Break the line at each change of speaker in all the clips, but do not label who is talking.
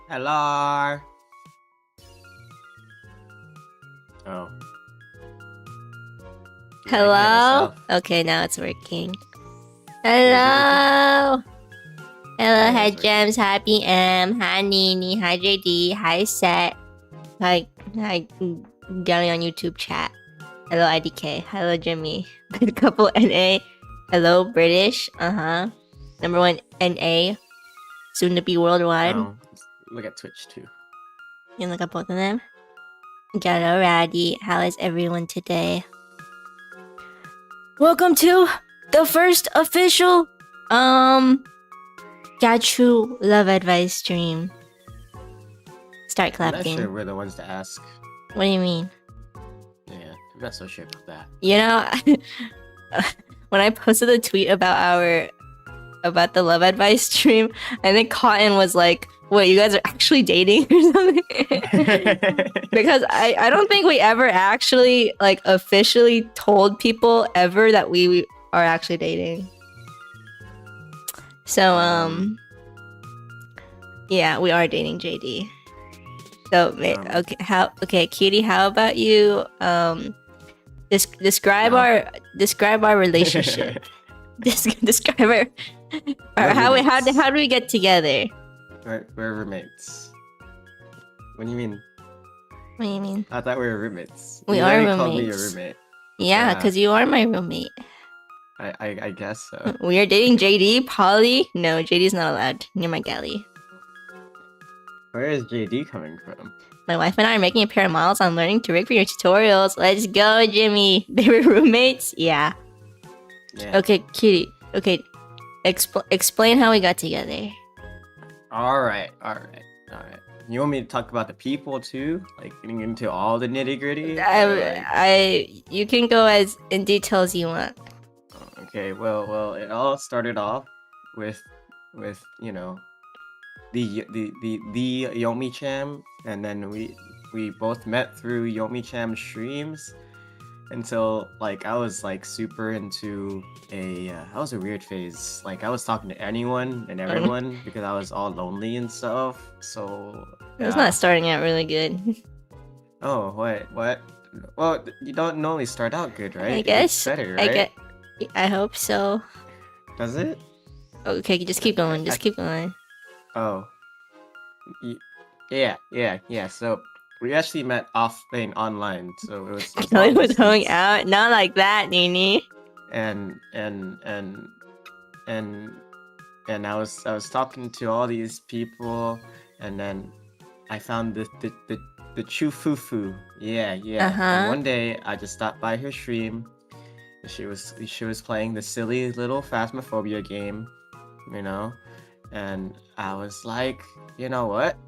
Hello. Oh.
Hello? Okay, now it's working. Hello! Hello, hi Gems, hi BM, hi Nini, hi JD, hi Set, hi Gally on YouTube chat. Hello IDK, hello Jimmy, good couple NA, hello British, number one NA, soon to be worldwide.
Oh, look at Twitch too.
You can look at both of them. Hello Raddy, how is everyone today? Welcome to the first official Gachu Love Advice stream. Start clapping.
I'm not sure we're the ones to ask.
What do you mean?
Yeah, I'm not so sure about that.
You know, when I posted a tweet about the Love Advice stream, I think Cotton was like, "Wait, you guys are actually dating or something?" Because I don't think we ever actually like officially told people ever that we are actually dating. So yeah, we are dating JD. So okay, Cutie, how about you describe our relationship? Describe our how do we get together?
We're roommates. What do you mean?
What do you mean?
I thought we were roommates.
We
you
are
roommates.
roommates.
Called me your roommate.
Yeah, because you are my roommate.
I guess so.
We are dating JD, Polly. No, JD's not allowed. You're my galley.
Where is JD coming from?
My wife and I are making a pair of models on learning to rig for your tutorials. Let's go, Jimmy. They were roommates? Yeah. Okay, Kitty. Okay, explain how we got together.
Alright. You want me to talk about the people too? Like getting into all the nitty gritty?
You can go as in detail as you want.
Okay, well, it all started off with you know the Yomi-chan, and then we both met through Yomi-chan streams until like I was like super into that was a weird phase. Like I was talking to anyone and everyone because I was all lonely and stuff. So
it's not starting out really good.
Oh, what? Well, you don't normally start out good, right?
I guess.
Better, right?
I hope so.
Does it?
Okay, just keep going. Just keep going.
Oh. Yeah. So we actually met online, so it was.
Kelly was going out, not like that, Nini.
And I was talking to all these people, and then I found the chufufu. Yeah. And one day I just stopped by her stream. She was playing the silly little Phasmophobia game, you know, and I was like, you know what?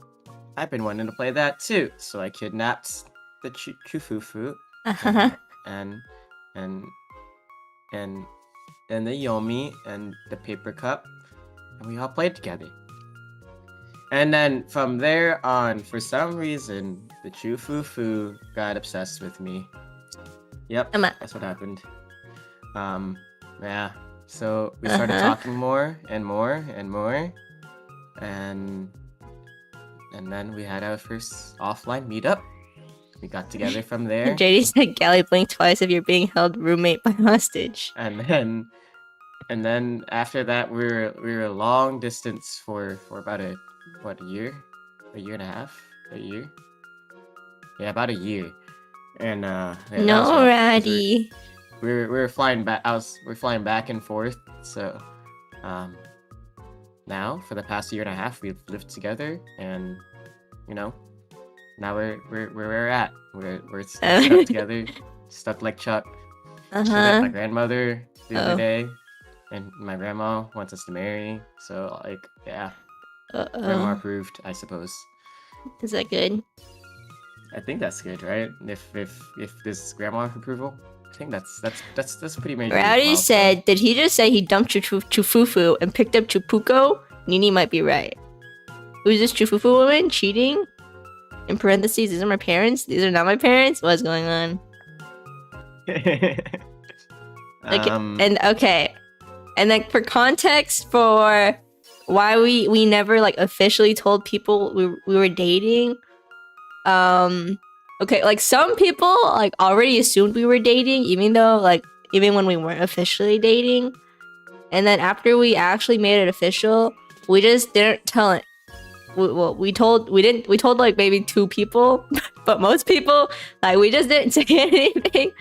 I've been wanting to play that too. So I kidnapped the chufufu and the Yomi and the paper cup, and we all played together. And then from there on, for some reason, the chufufu got obsessed with me. Yep, that's what happened. Yeah. So we started talking more and more and more, and then we had our first offline meetup. We got together from there.
JD said, "Gally, blink twice if you're being held roommate by hostage."
And then after that, we were long distance for about a year and a half, a year. Yeah, about a year. And
no, Ratty.
We were flying back. We're flying back and forth. So, now for the past year and a half, we've lived together, and you know, now we're where we're at. We're stuck together, stuck like Chuck. She met my grandmother the other day, and my grandma wants us to marry. So like, yeah, grandma approved, I suppose.
Is that good?
I think that's good, right? If this is grandma approval. I think that's pretty major.
Rowdy said, did he just say he dumped Chufufu and picked up Chupuko? Nini might be right. Who's this Chufufu woman? Cheating? In parentheses, these are my parents? These are not my parents? What's going on? Okay. And then for context for why we never like officially told people we were dating, okay, like some people like already assumed we were dating, even when we weren't officially dating. And then after we actually made it official, we just didn't tell it. We told like maybe 2 people, but most people like we just didn't say anything,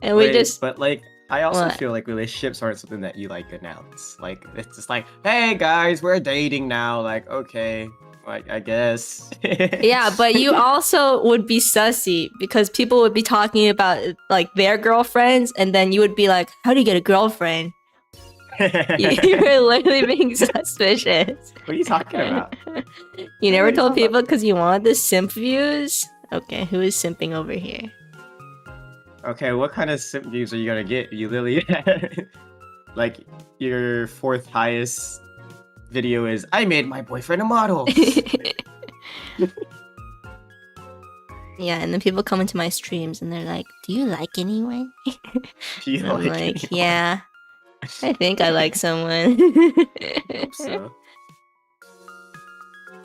and
But like, I also feel like relationships aren't something that you like announce. Like it's just like, hey guys, we're dating now. Like okay. Like, I guess.
Yeah, but you also would be sussy because people would be talking about like their girlfriends, and then you would be like, "How do you get a girlfriend?" You were literally being suspicious.
What are you talking about?
You never told people because you wanted the simp views. Okay, who is simping over here?
Okay, what kind of simp views are you gonna get, you Lily? Like your 4th highest video is I made my boyfriend a model.
Yeah, and then people come into my streams and they're like, "Do you like anyone?" I'm like, "Yeah, I think I like someone."
Hope so.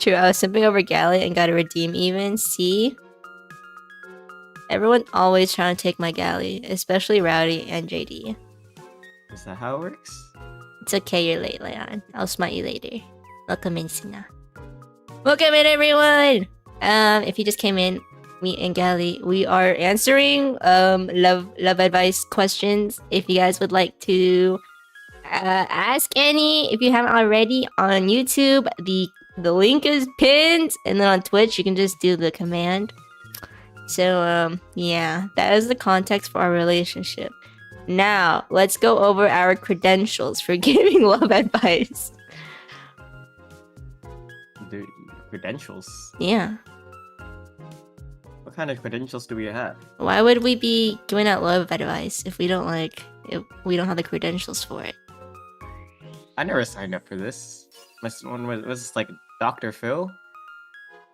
True, I was simping over Galley and got a redeem even. See? Everyone always trying to take my Galley, especially Rowdy and JD.
Is that how it works?
It's okay, you're late, Leon. I'll smite you later. Welcome in, Sina. Welcome in, everyone! If you just came in, me and Gally, we are answering love advice questions. If you guys would like to ask any, if you haven't already, on YouTube, the The link is pinned, and then on Twitch you can just do the command. So yeah, that is the context for our relationship. Now let's go over our credentials for giving love advice.
The credentials?
Yeah.
What kind of credentials do we have?
Why would we be giving out love advice if we don't have the credentials for it?
I never signed up for this. One was this like Dr. Phil?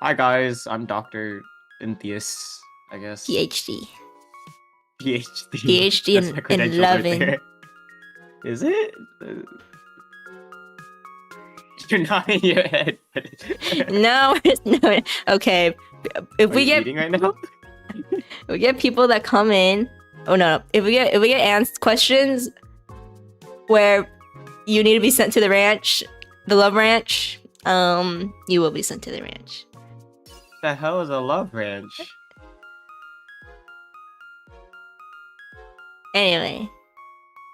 Hi guys, I'm Dr. Entheus, I guess.
PhD.
PhD.
PhD
That's my
in
credentials
loving.
there. Is it? You're nodding your head.
No. Okay. If we get
eating right now?
we get people that come in. Oh no. If we get questions where you need to be sent to the ranch, the love ranch, you will be sent to the ranch.
The hell is a love ranch?
Anyway,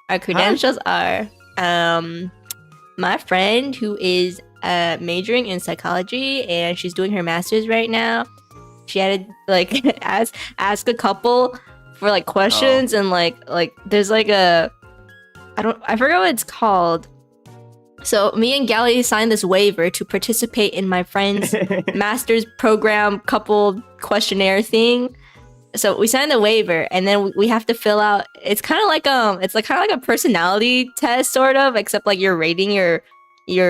our credentials are my friend who is majoring in psychology and she's doing her master's right now. She had to like ask a couple for like questions and like there's like a I forgot what it's called. So me and Gally signed this waiver to participate in my friend's master's program couple questionnaire thing. So we signed the waiver and then we have to fill out. It's kind of like a personality test sort of, except like you're rating your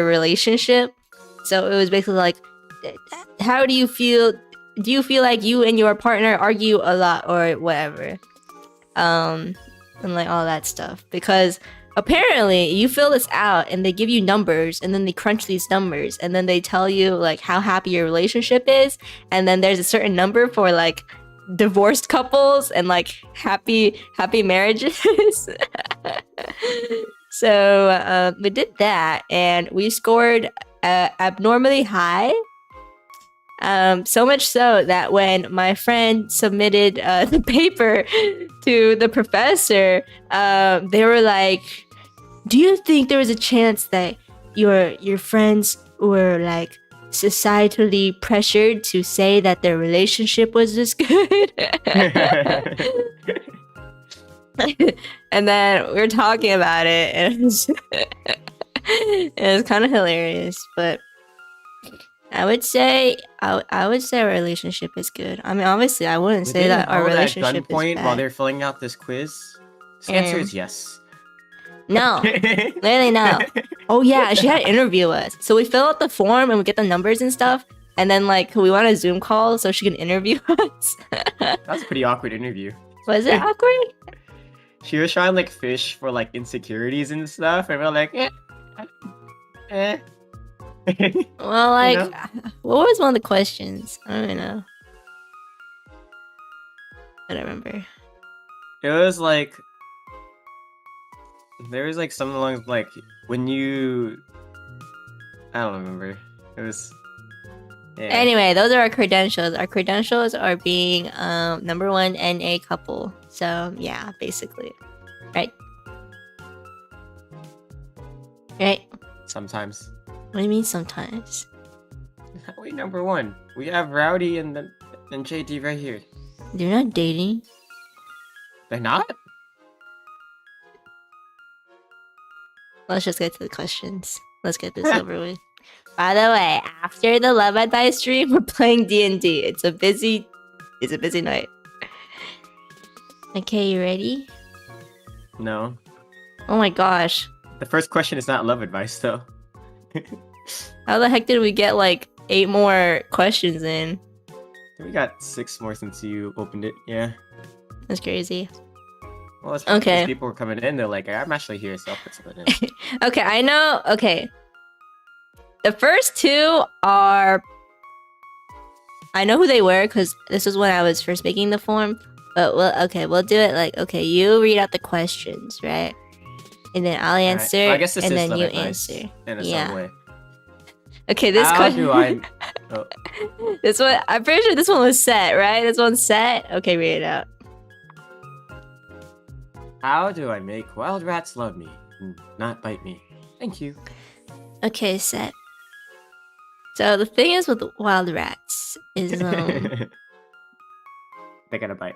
relationship. So it was basically like, how do you feel? Do you feel like you and your partner argue a lot or whatever? And like all that stuff. Because apparently you fill this out and they give you numbers and then they crunch these numbers and then they tell you like how happy your relationship is. And then there's a certain number for like divorced couples and like happy marriages. So we did that and we scored abnormally high. So much so that when my friend submitted the paper to the professor, they were like, do you think there was a chance that your friends were like societally pressured to say that their relationship was this good? And then we were talking about it and it was kind of hilarious, but I would say our relationship is good. I mean, obviously, I wouldn't say that our relationship is bad.
While they're filling out this quiz, the answer is yes.
No, literally no. Oh yeah, she had to interview us. So we fill out the form and we get the numbers and stuff, and then like we want a Zoom call so she can interview us.
That's a pretty awkward interview.
Was it awkward?
She was trying like fish for like insecurities and stuff, and we're like, eh.
Well, like,
you know?
What was one of the questions? I don't even know. I don't remember.
It was like, there was like something along like when you, I don't remember. It was. Yeah.
Anyway, those are our credentials. Our credentials are being number one NA couple. So yeah, basically, right? Right.
Sometimes.
What do you mean sometimes?
We number one. We have Rowdy and JD right here.
They're not dating.
They're not?
Let's just get to the questions. Let's get this over with. By the way, after the love advice stream, we're playing D&D. It's a busy night. Okay, you ready?
No.
Oh my gosh.
The first question is not love advice though.
How the heck did we get like 8 more questions in?
We got 6 more since you opened it, yeah.
That's crazy.
Well, it's okay. People were coming in, they're like, I'm actually here, so I'll put something in.
Okay, I know. Okay. The first 2 are... I know who they were, because this was when I was first making the form. But, we'll do it like, okay, you read out the questions, right? And then I'll answer,
well, I guess this
and
is
then you
advice
answer.
in some way.
Okay, this question...
Oh.
This one, I'm pretty sure this one was set, right? This one's set? Okay, read it out.
How do I make wild rats love me and not bite me? Thank you.
Okay, set. So the thing is with wild rats is
They gotta bite.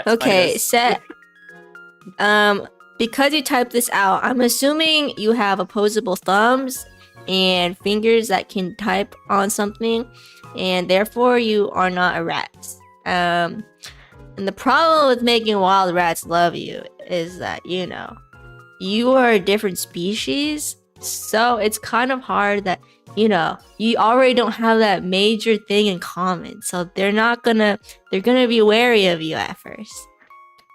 okay, set because you typed this out, I'm assuming you have opposable thumbs and fingers that can type on something, and therefore you are not a rat. And the problem with making wild rats love you is that, you know, you are a different species, so it's kind of hard that, you know, you already don't have that major thing in common, so they're gonna be wary of you at first.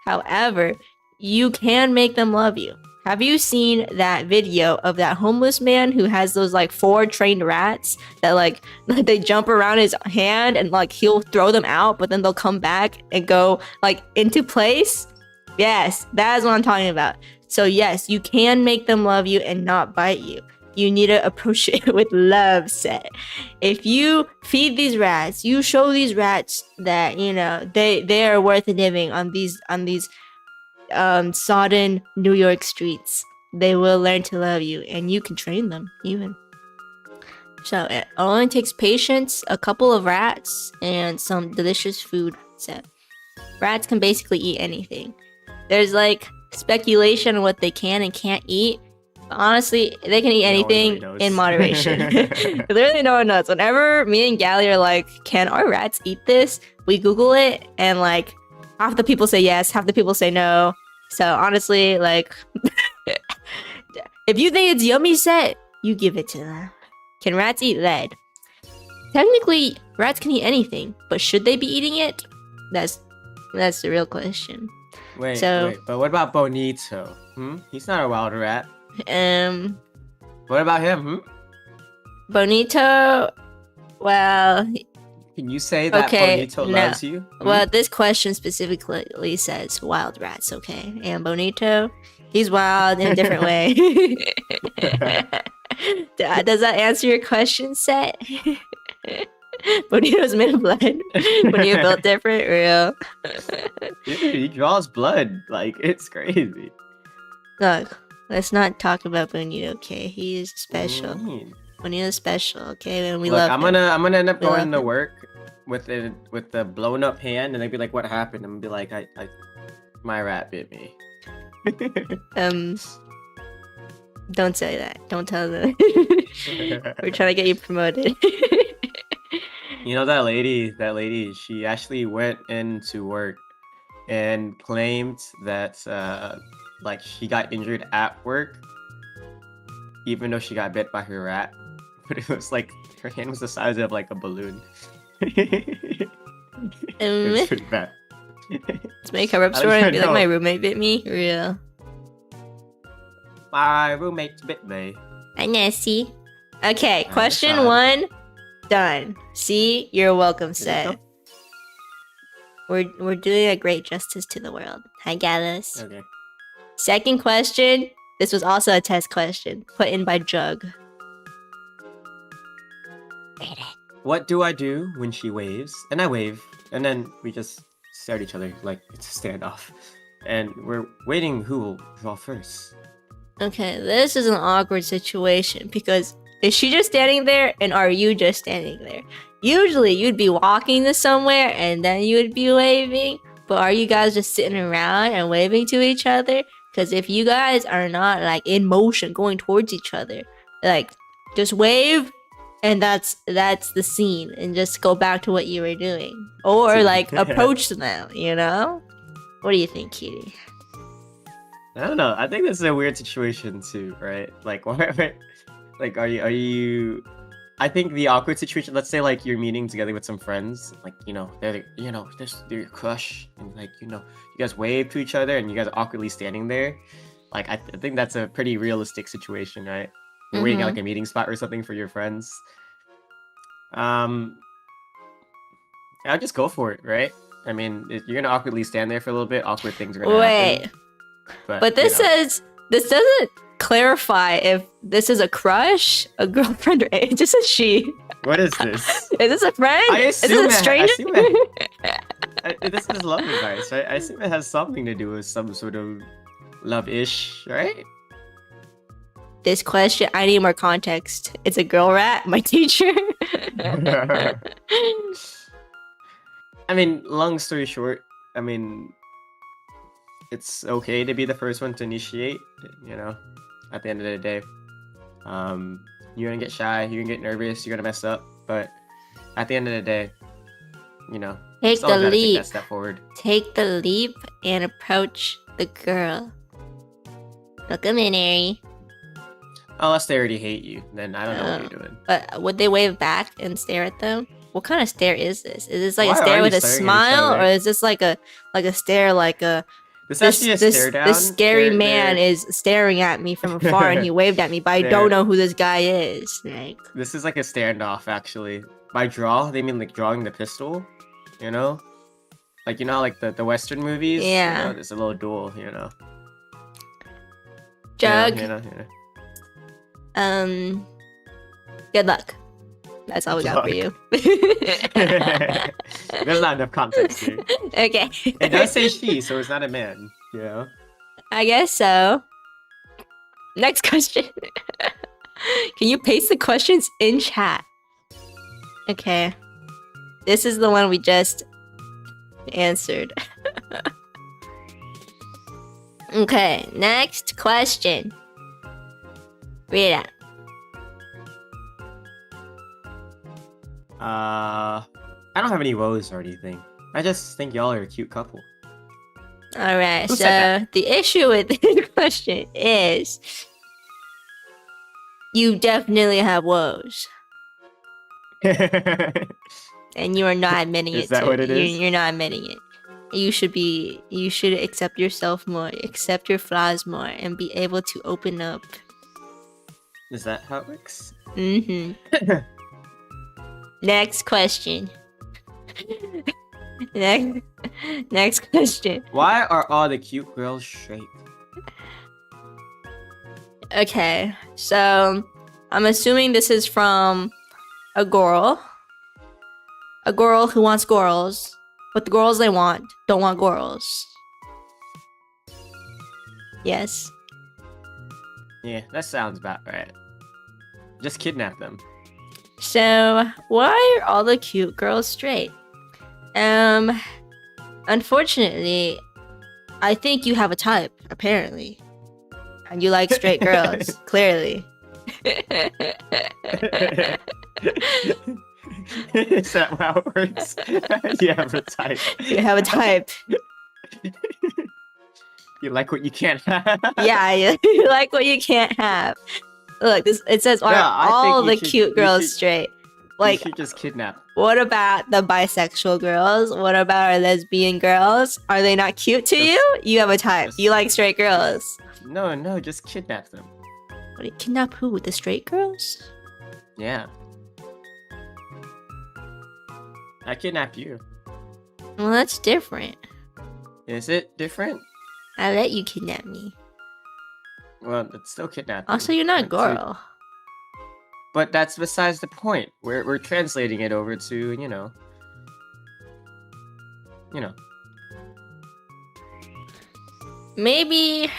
However, you can make them love you. Have you seen that video of that homeless man who has those like 4 trained rats that like they jump around his hand and like he'll throw them out, but then they'll come back and go like into place? Yes, that is what I'm talking about. So yes, you can make them love you and not bite you. You need to approach it with love, set. If you feed these rats, you show these rats that, you know, they are worth living on these sodden New York streets. They will learn to love you, and you can train them even. So it only takes patience, a couple of rats, and some delicious food. So rats can basically eat anything. There's like speculation on what they can and can't eat. But honestly, they can eat anything in moderation. Literally no one knows. Whenever me and Gally are like, can our rats eat this? We Google it, and like half the people say yes, half the people say no. So honestly, like, if you think it's yummy, set, you give it to them. Can rats eat lead? Technically, rats can eat anything, but should they be eating it? That's the real question.
Wait, but what about Bonito? He's not a wild rat.
What
about him?
Bonito, well,
can you say that Bonito loves you?
Well, this question specifically says wild rats, okay? And Bonito, he's wild in a different way. Does that answer your question, set? Bonito's made of blood. Bonito built different, real.
Dude, he draws blood. Like, it's crazy.
Look, let's not talk about Bonito, okay? He is special. Bonito's special, okay? And we love him.
I'm gonna end up going to work with the blown up hand, and they'd be like, "What happened?" I'm gonna be like, "I my rat bit me."
Don't say that. Don't tell them. We're trying to get you promoted.
You know that lady, she actually went into work and claimed that like she got injured at work, even though she got bit by her rat. But it was like her hand was the size of like a balloon. It was pretty bad.
Let's make a up story and be like, my roommate bit me. Real.
My roommate bit me.
I Nessie. Okay, question 1 done. See, you're welcome, set. We're doing a great justice to the world. I got us.
Okay.
Second question. This was also a test question put in by Jug.
What do I do when she waves? And I wave, and then we just stare at each other like it's a standoff. And we're waiting who will draw first.
Okay, this is an awkward situation because is she just standing there and are you just standing there? Usually you'd be walking to somewhere and then you would be waving, but are you guys just sitting around and waving to each other? Because if you guys are not like in motion going towards each other, like just wave and that's the scene and just go back to what you were doing. Or like approach them, you know? What do you think, Kitty?
I don't know. I think this is a weird situation too, right? Like, like, are you? I think the awkward situation. Let's say like you're meeting together with some friends, like they're your crush, and like you guys wave to each other, and you guys are awkwardly standing there. Like, I think that's a pretty realistic situation, right? You're waiting at like a meeting spot or something for your friends. I'll just go for it, right? I mean, you're gonna awkwardly stand there for a little bit. Awkward things are gonna happen.
But this doesn't clarify if this is a crush, a girlfriend, or it just a she.
What is this?
Is this a friend?
Is this a stranger? This is love advice, right? I assume it has something to do with some sort of love-ish, right?
this question. I need more context. It's a girl rat, my teacher.
I mean, long story short, I mean, it's okay to be the first one to initiate, you know, at the end of the day. You're gonna get shy, you're gonna get nervous, you're gonna mess up, but at the end of the day, you know,
take the leap.
Take that step forward.
Take the leap and approach the girl. Documentary.
Unless they already hate you, then I don't know what you're doing.
But would they wave back and stare at them? What kind of stare is this? Is this like a stare with a smile, or is this like a stare like a
this stare down?
This scary man is staring at me from afar and he waved at me, but I don't know who this guy is. Like,
this is like a standoff, actually. By draw, they mean like drawing the pistol, you know? Like, you know how like the Western movies?
Yeah.
You know, there's a little duel, you know?
Jug.
Yeah.
Good luck. That's all we got for you.
There's not enough context here.
Okay.
It does say she, so it's not a man, you know?
I guess so. Next question. Can you paste the questions in chat? Okay. This is the one we just answered. Okay, next question. Read it out.
I don't have any woes or anything. I just think y'all are a cute couple.
Alright, so the issue with this question is you definitely have woes. And you are not admitting it.
Is that what it is?
You're not admitting it. You should accept yourself more, accept your flaws more, and be able to open up.
Is that how it works?
Mm-hmm. Next question. Next question.
Why are all the cute girls straight?
Okay, so I'm assuming this is from a girl who wants girls, but the girls they want don't want girls. Yes.
Yeah, that sounds about right. Just kidnap them.
So, why are all the cute girls straight? Unfortunately, I think you have a type, apparently. And you like straight girls, clearly.
Is that how it works? You have a type.
You have a type.
You like what you can't have.
Yeah, you like what you can't have. Look, it says, are all the cute girls straight? Like,
you should just kidnap.
What about the bisexual girls? What about our lesbian girls? Are they not cute to you? You have a type. You like straight girls.
No, just kidnap them.
What, kidnap who? The straight girls?
Yeah. I kidnap you.
Well, that's different.
Is it different?
I let you kidnap me.
Well, it's still kidnapping.
Also, you're not a girl.
But that's besides the point. We're translating it over to, you know.
Maybe,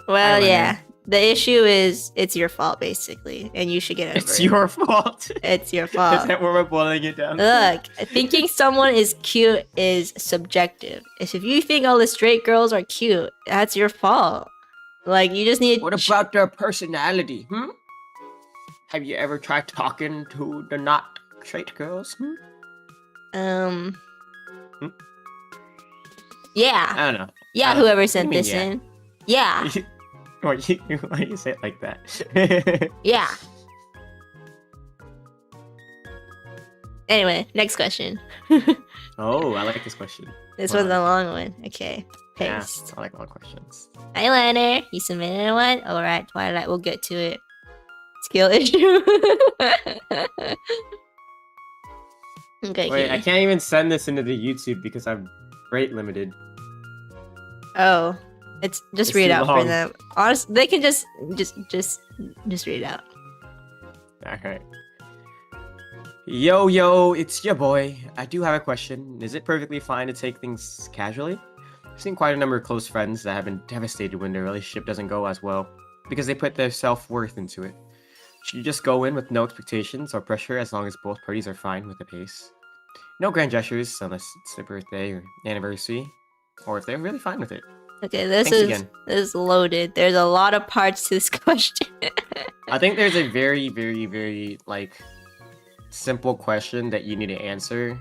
well, yeah. The issue is it's your fault, basically, and you should get over it.
It's your fault.
It's your fault.
Is that where we're boiling it down?
Look, thinking someone is cute is subjective. If you think all the straight girls are cute, that's your fault. Like, you just need.
What about their personality? Have you ever tried talking to the not straight girls?
Yeah.
I don't know.
Yeah, whoever sent this in. Yeah.
Why you say it like that?
Yeah. Anyway, next question.
Oh, I like this question.
This was a long one. Okay. Paste.
Yeah, I like long questions.
Eyeliner, you submitted one? Alright, Twilight, we'll get to it. Skill issue. Okay.
Wait, I can't even send this into the YouTube because I'm rate limited.
Oh. It's read out for them. Honestly, they can just read out.
Alright. Yo, it's your boy. I do have a question. Is it perfectly fine to take things casually? I've seen quite a number of close friends that have been devastated when their relationship doesn't go as well because they put their self-worth into it. Should you just go in with no expectations or pressure as long as both parties are fine with the pace? No grand gestures unless it's their birthday or anniversary, or if they're really fine with it.
Okay,
Thanks again.
this is loaded. There's a lot of parts to this question.
I think there's a very, very, very like simple question that you need to answer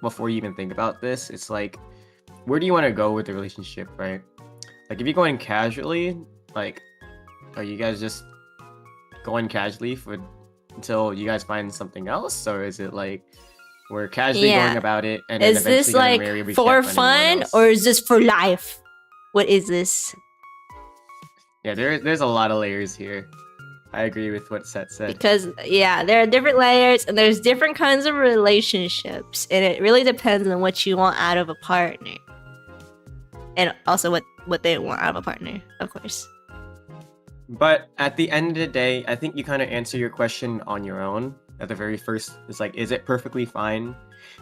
before you even think about this. It's like, where do you want to go with the relationship, right? Like, if you're going casually, like, are you guys just going casually until you guys find something else, or is it like we're casually going about it and then
is this like for fun or is this for life? What is this?
Yeah, there's a lot of layers here. I agree with what Seth said.
Because there are different layers and there's different kinds of relationships, and it really depends on what you want out of a partner, and also what they want out of a partner, of course.
But at the end of the day, I think you kind of answer your question on your own at the very first. It's like, is it perfectly fine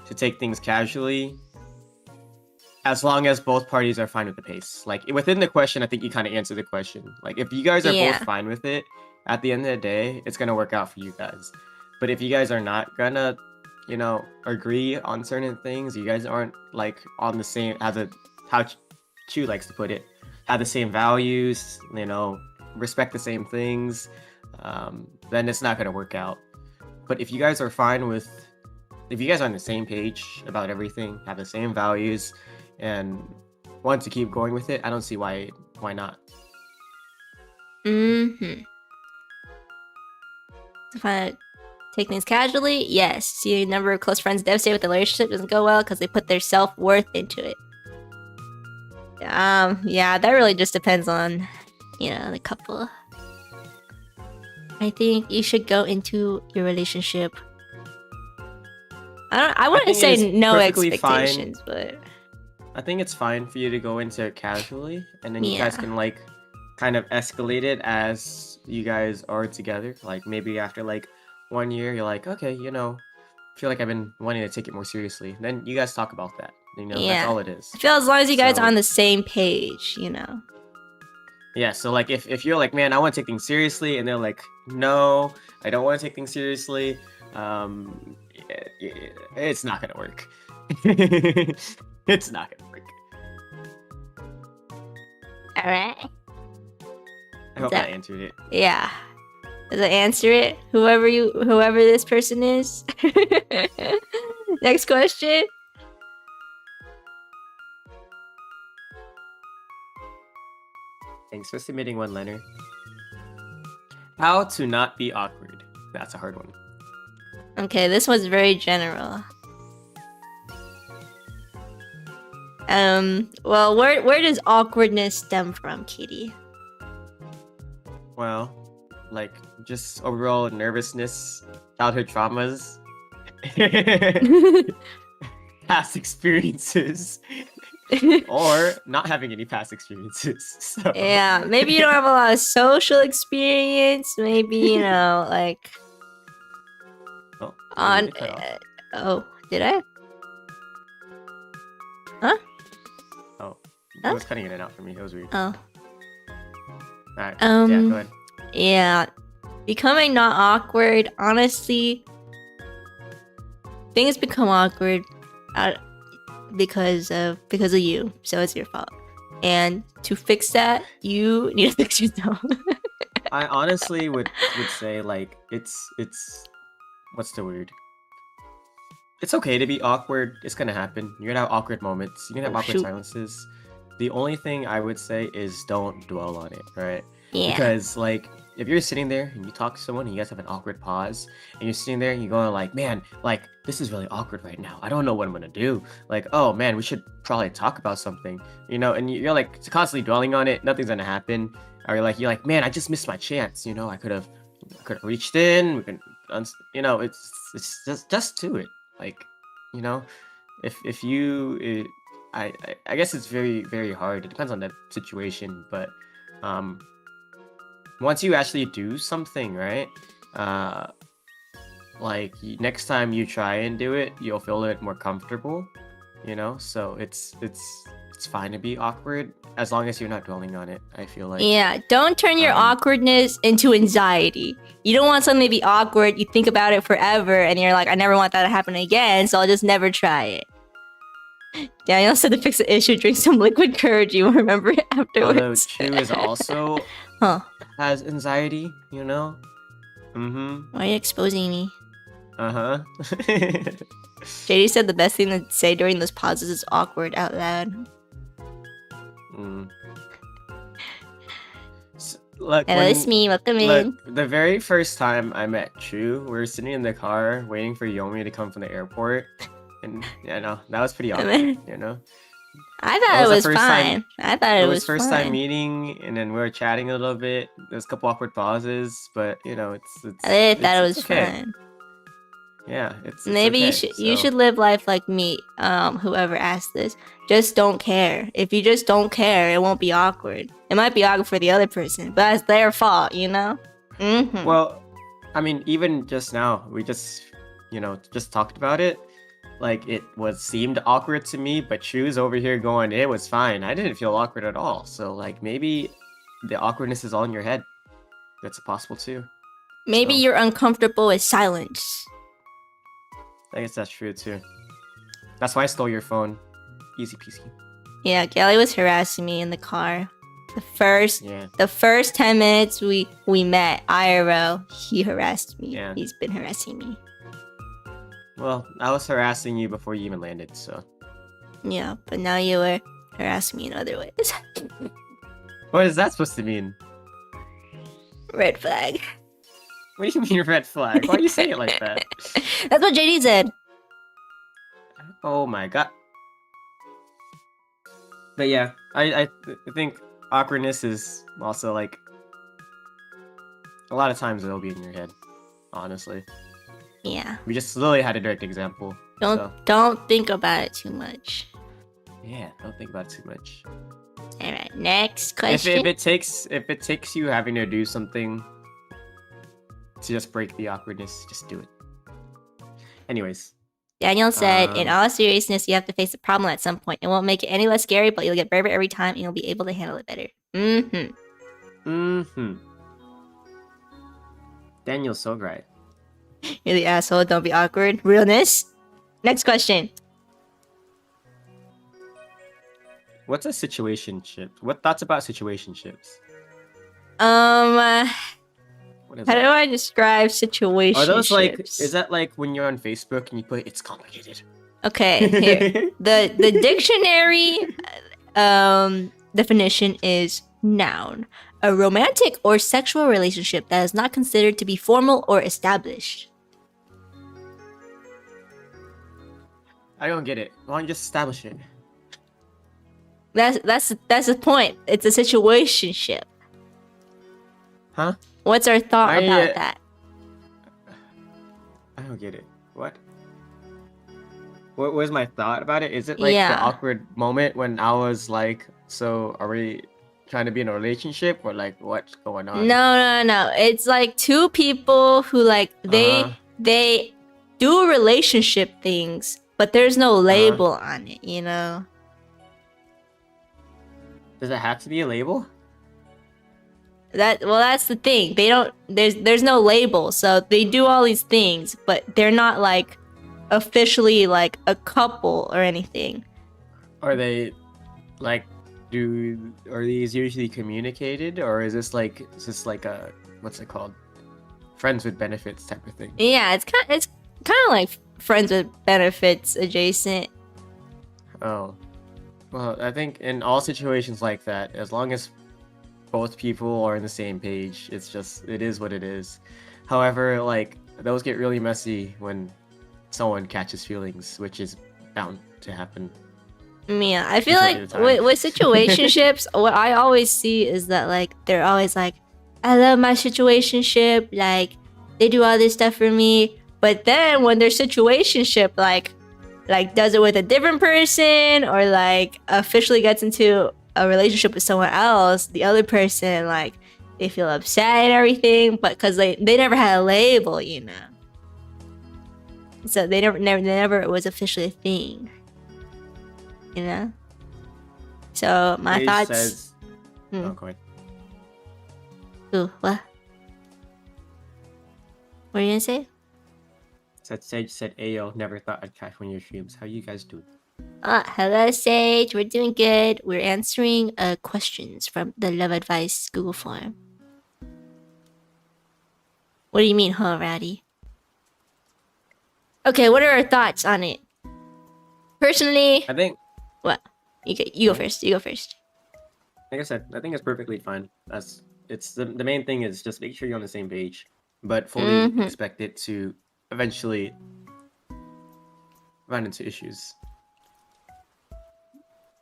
to take things casually as long as both parties are fine with the pace? Like, within the question, I think you kind of answer the question. Like, if you guys are both fine with it, at the end of the day, it's going to work out for you guys. But if you guys are not going to, agree on certain things, you guys aren't, like, on the same, how Chu likes to put it, have the same values, respect the same things, then it's not going to work out. But if you guys are if you guys are on the same page about everything, have the same values, and want to keep going with it, I don't see why not.
If I take things casually, yes. See a number of close friends devastated with the relationship doesn't go well because they put their self-worth into it. Yeah, that really just depends on the couple. I think you should go into your relationship. I wouldn't say no expectations, but
I think it's fine for you to go into it casually, and then you guys can like kind of escalate it as you guys are together. Like, maybe after like 1 year, you're like, okay, feel like I've been wanting to take it more seriously. Then you guys talk about that. That's all it is.
I feel as long as you guys are on the same page,
Yeah, so like if you're like, man, I want to take things seriously, and they're like, no, I don't want to take things seriously, it's not gonna work. It's not gonna work.
All right.
I hope that answered it.
Yeah. Does it answer it? Whoever this person is. Next question.
Thanks for submitting one, Leonard. How to not be awkward. That's a hard one.
Okay, this one's very general. Well, where does awkwardness stem from, Kitty?
Well, like, just overall nervousness, childhood traumas, past experiences, or not having any past experiences. So.
Yeah, maybe you don't have a lot of social experience. Maybe, like...
Oh,
did I? Huh?
Oh, it was cutting it out for me. It was weird.
Oh.
Alright, yeah, go ahead.
Yeah. Becoming not awkward, honestly, things become awkward because of you, so it's your fault. And to fix that, you need to fix yourself.
I honestly would say, like, it's what's the word? It's okay to be awkward. It's gonna happen. You're gonna have awkward moments. You're gonna have awkward silences. The only thing I would say is don't dwell on it, right?
Yeah.
Because, like, if you're sitting there and you talk to someone and you guys have an awkward pause, and you're sitting there and you're going like, man, like, this is really awkward right now. I don't know what I'm gonna do. Like, oh man, we should probably talk about something, and you're like constantly dwelling on it. Nothing's gonna happen. Or you're like, man, I just missed my chance. I could have reached in. We can, it's just do it. Like, if you, I guess it's very, very hard. It depends on the situation, but once you actually do something, right? Like, next time you try and do it, you'll feel a bit more comfortable, so it's it's fine to be awkward as long as you're not dwelling on it. I feel like.
Yeah, don't turn your awkwardness into anxiety. You don't want something to be awkward. You think about it forever, and you're like, I never want that to happen again, so I'll just never try it. Daniel said to fix the issue, drink some liquid courage. You will remember it afterwards.
Although Chu is also has anxiety, you know? Mm-hmm.
Why are you exposing me?
Uh-huh.
JD said the best thing to say during those pauses is awkward out loud.
So, look,
hello, it's me. Welcome in.
The very first time I met Chu, we were sitting in the car waiting for Yomi to come from the airport. And yeah, no, that was pretty awkward, you know?
I thought it was fine. I thought it was
first time meeting, and then we were chatting a little bit. There's a couple awkward pauses, but you know,
I thought it was fine.
Yeah, it's
maybe
okay,
you should live life like me. Whoever asked this, just don't care. If you just don't care, it won't be awkward. It might be awkward for the other person, but that's their fault, you know.
Well, I mean, even just now, we just talked about it. Like, it seemed awkward to me, but Chu's over here going, it was fine. I didn't feel awkward at all. So, like, maybe the awkwardness is all in your head. That's possible, too.
Maybe you're uncomfortable with silence.
I guess that's true, too. That's why I stole your phone. Easy peasy.
Yeah, Kelly was harassing me in the car. The first 10 minutes we met, IRL, he harassed me.
Yeah.
He's been harassing me.
Well, I was harassing you before you even landed, so.
Yeah, but now you were harassing me in other ways.
What is that supposed to mean?
Red flag.
What do you mean red flag? Why do you say it like that?
That's what JD said.
Oh my god. But yeah, I think awkwardness is also like, a lot of times it'll be in your head, honestly.
Yeah.
We just literally had a direct example.
Don't think about it too much.
Yeah, don't think about it too much.
All right, next question.
If it takes you having to do something to just break the awkwardness, just do it. Anyways.
Daniel said, in all seriousness, you have to face the problem at some point. It won't make it any less scary, but you'll get braver every time and you'll be able to handle it better.
Daniel's so right.
You're the asshole, don't be awkward. Realness. Next question.
What's a situationship? What thoughts about situationships?
How do I describe situationships?
Are those like, is that like when you're on Facebook and you put, it's complicated?
Okay, here. The dictionary definition is noun. A romantic or sexual relationship that is not considered to be formal or established.
I don't get it. Why don't you just establish it?
That's the point. It's a situationship.
Huh?
What's our thought about that?
I don't get it. What was my thought about it? Is it like the awkward moment when I was like, so are we trying to be in a relationship, or like what's going on?
No. It's like two people who like they do relationship things, but there's no label on it, you know?
Does it have to be a label?
That's the thing. They don't. There's no label, so they do all these things, but they're not like officially like a couple or anything.
Are they like? Are these usually communicated, or is this like a, what's it called? Friends with benefits type of thing?
Yeah, it's kind of like friends with benefits adjacent.
Oh, well, I think in all situations like that, as long as both people are on the same page, it is what it is. However, like, those get really messy when someone catches feelings, which is bound to happen.
Yeah, I feel like with situationships, what I always see is that like they're always like, I love my situationship, like they do all this stuff for me, but then when their situationship like does it with a different person, or like officially gets into a relationship with someone else, the other person like they feel upset and everything, but because they never had a label, you know, so they never was officially a thing, you know. So my
Sage
thoughts.
says, oh, go ahead.
Ooh, what? What are you gonna say?
Sage said, Ayo, never thought I'd catch one of your streams. How you guys doing?
Hello Sage, we're doing good. We're answering questions from the Love Advice Google form. What do you mean, huh, Ratty? Okay, what are our thoughts on it? Personally,
I think...
What? You go first. You go first.
Like I said, I think it's perfectly fine. It's the main thing is just make sure you're on the same page, but fully expect it to eventually run into issues.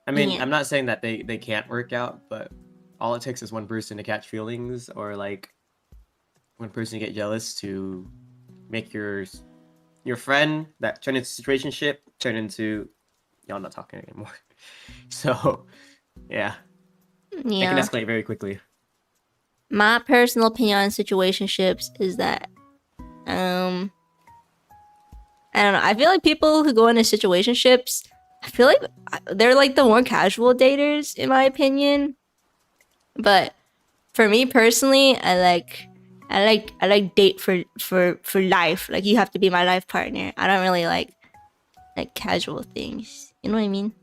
I mean,
Yeah.
I'm not saying that they can't work out, but all it takes is one person to catch feelings, or like one person to get jealous to make your friend that turn into situationship turn into y'all not talking anymore. So yeah. It can escalate very quickly.
My personal opinion on situationships is that I don't know. I feel like people who go into situationships, I feel like they're like the more casual daters, in my opinion. But for me personally, I like date for life. Like you have to be my life partner. I don't really like casual things. You know what I mean?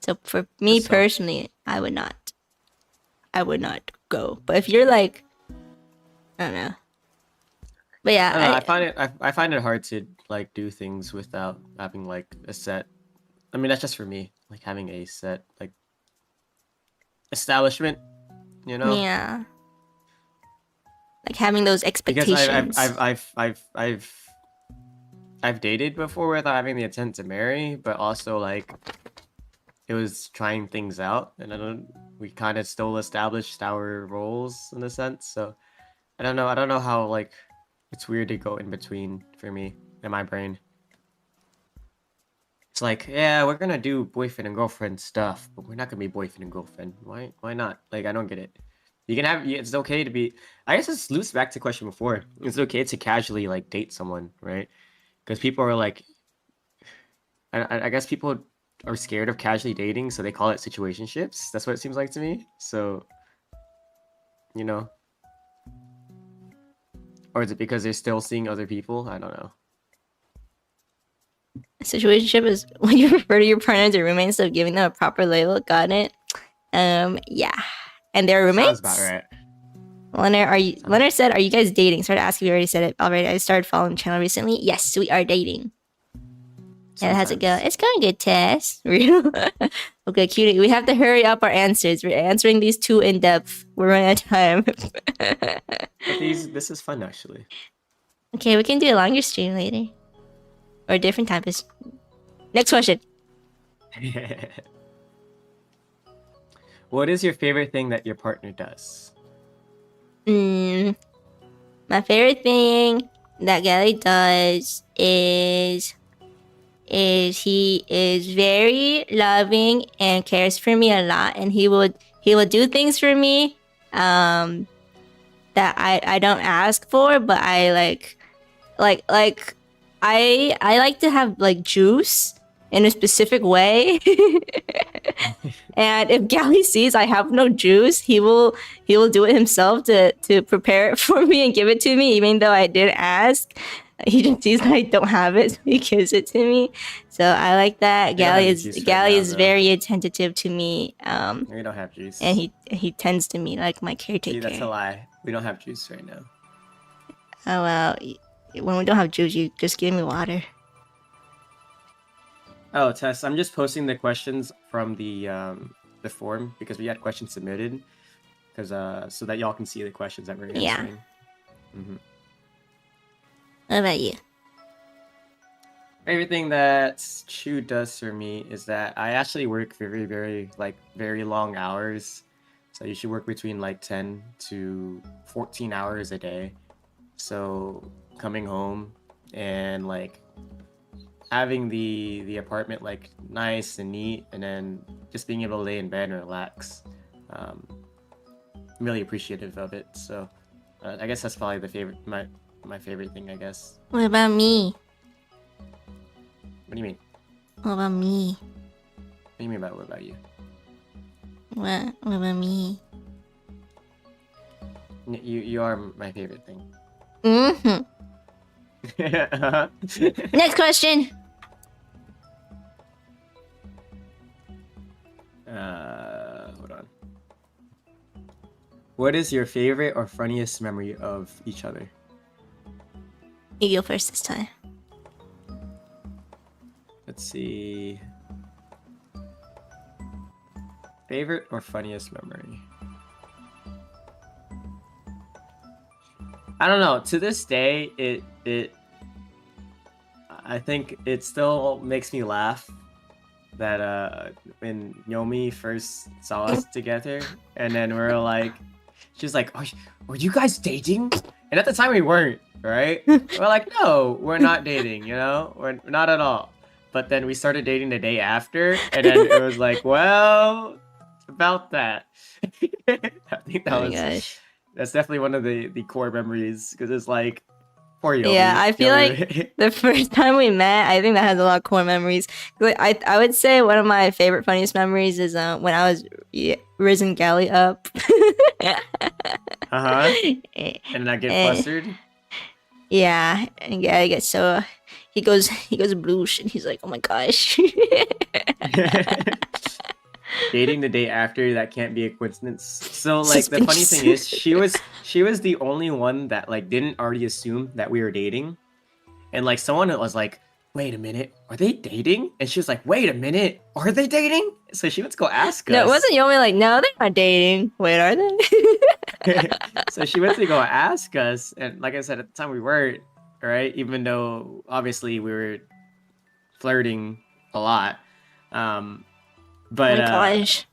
So for me personally, I would not go. But if you're like, I don't know. But yeah,
I find it hard to like do things without having like a set. I mean, that's just for me. Like having a set like establishment, you know?
Yeah. Like having those expectations.
Because I've dated before without having the intent to marry, but also like it was trying things out, and we kind of still established our roles in a sense. So I don't know how like it's weird to go in between for me in my brain. It's like, yeah, we're gonna do boyfriend and girlfriend stuff, but we're not gonna be boyfriend and girlfriend. Why not? Like, I don't get it. You can have, it's okay to be, I guess this loops back to the question before. It's okay to casually like date someone, right? Because people are like, I guess people are scared of casually dating, so they call it situationships. That's what it seems like to me. So, you know, or is it because they're still seeing other people? I don't know.
A situationship is when you refer to your partner as a roommate instead of giving them a proper label. Got it? Yeah. And they're roommates?
Sounds about right.
Leonard said, are you guys dating? Started asking, we already said it already. I started following the channel recently. Yes, we are dating. Yeah, how's it go? It's going good, Tess. Real? Okay, cutie. We have to hurry up our answers. We're answering these two in depth. We're running out of time.
This is fun, actually.
Okay, we can do a longer stream later. Or a different time. Next question.
What is your favorite thing that your partner does?
My favorite thing that Gally does is he is very loving and cares for me a lot, and he would do things for me that I don't ask for, but I like I like to have like juice in a specific way. And if Gally sees I have no juice, he will do it himself to prepare it for me and give it to me, even though I didn't ask. He just sees that I don't have it, so he gives it to me. So I like that. Gally is very attentive to me.
We don't have juice.
And he tends to me like my caretaker.
See, that's a lie. We don't have juice right now.
Oh well, when we don't have juice, you just give me water.
Oh, Tess, I'm just posting the questions from the form because we had questions submitted, because so that y'all can see the questions that we're answering.
Yeah. What about you?
Everything that Chu does for me is that I actually work very long hours. So you should work between like 10 to 14 hours a day. So coming home and like having the apartment like nice and neat, and then just being able to lay in bed and relax. I'm really appreciative of it. So I guess that's probably my favorite thing, I guess.
What about me?
What do you mean?
What about me?
What do you mean by what about you?
What about me?
You are my favorite thing.
Mm-hmm. Next question.
Hold on. What is your favorite or funniest memory of each other?
You go first this time.
Let's see. Favorite or funniest memory? I don't know. To this day, I think it still makes me laugh that when Yomi first saw us together, and then we're like, she's like, "Oh, were you guys dating?" And at the time we weren't, right? We're like, "No, we're not dating. You know, we're not at all." But then we started dating the day after, and then it was like, well, it's about that. I think that's definitely one of the core memories, because it's like, poor Yomi.
Yeah, I feel like the first time we met, I think that has a lot of core memories. Like, I would say one of my favorite, funniest memories is when I was rizz and Galley up.
And I get flustered.
Yeah, and Galley gets so he goes bluish, and he's like, "Oh my gosh."
Dating the day after, that can't be a coincidence. So like the funny thing is, she was the only one that like didn't already assume that we were dating, and like someone was like, "Wait a minute, are they dating?" And she was like, "Wait a minute, are they dating?" So she went to go ask us.
No, it wasn't Yomi like, "No, they're not dating." Wait, are they?
So she went to go ask us, and like I said, at the time we weren't, right? Even though obviously we were flirting a lot. But
oh my gosh.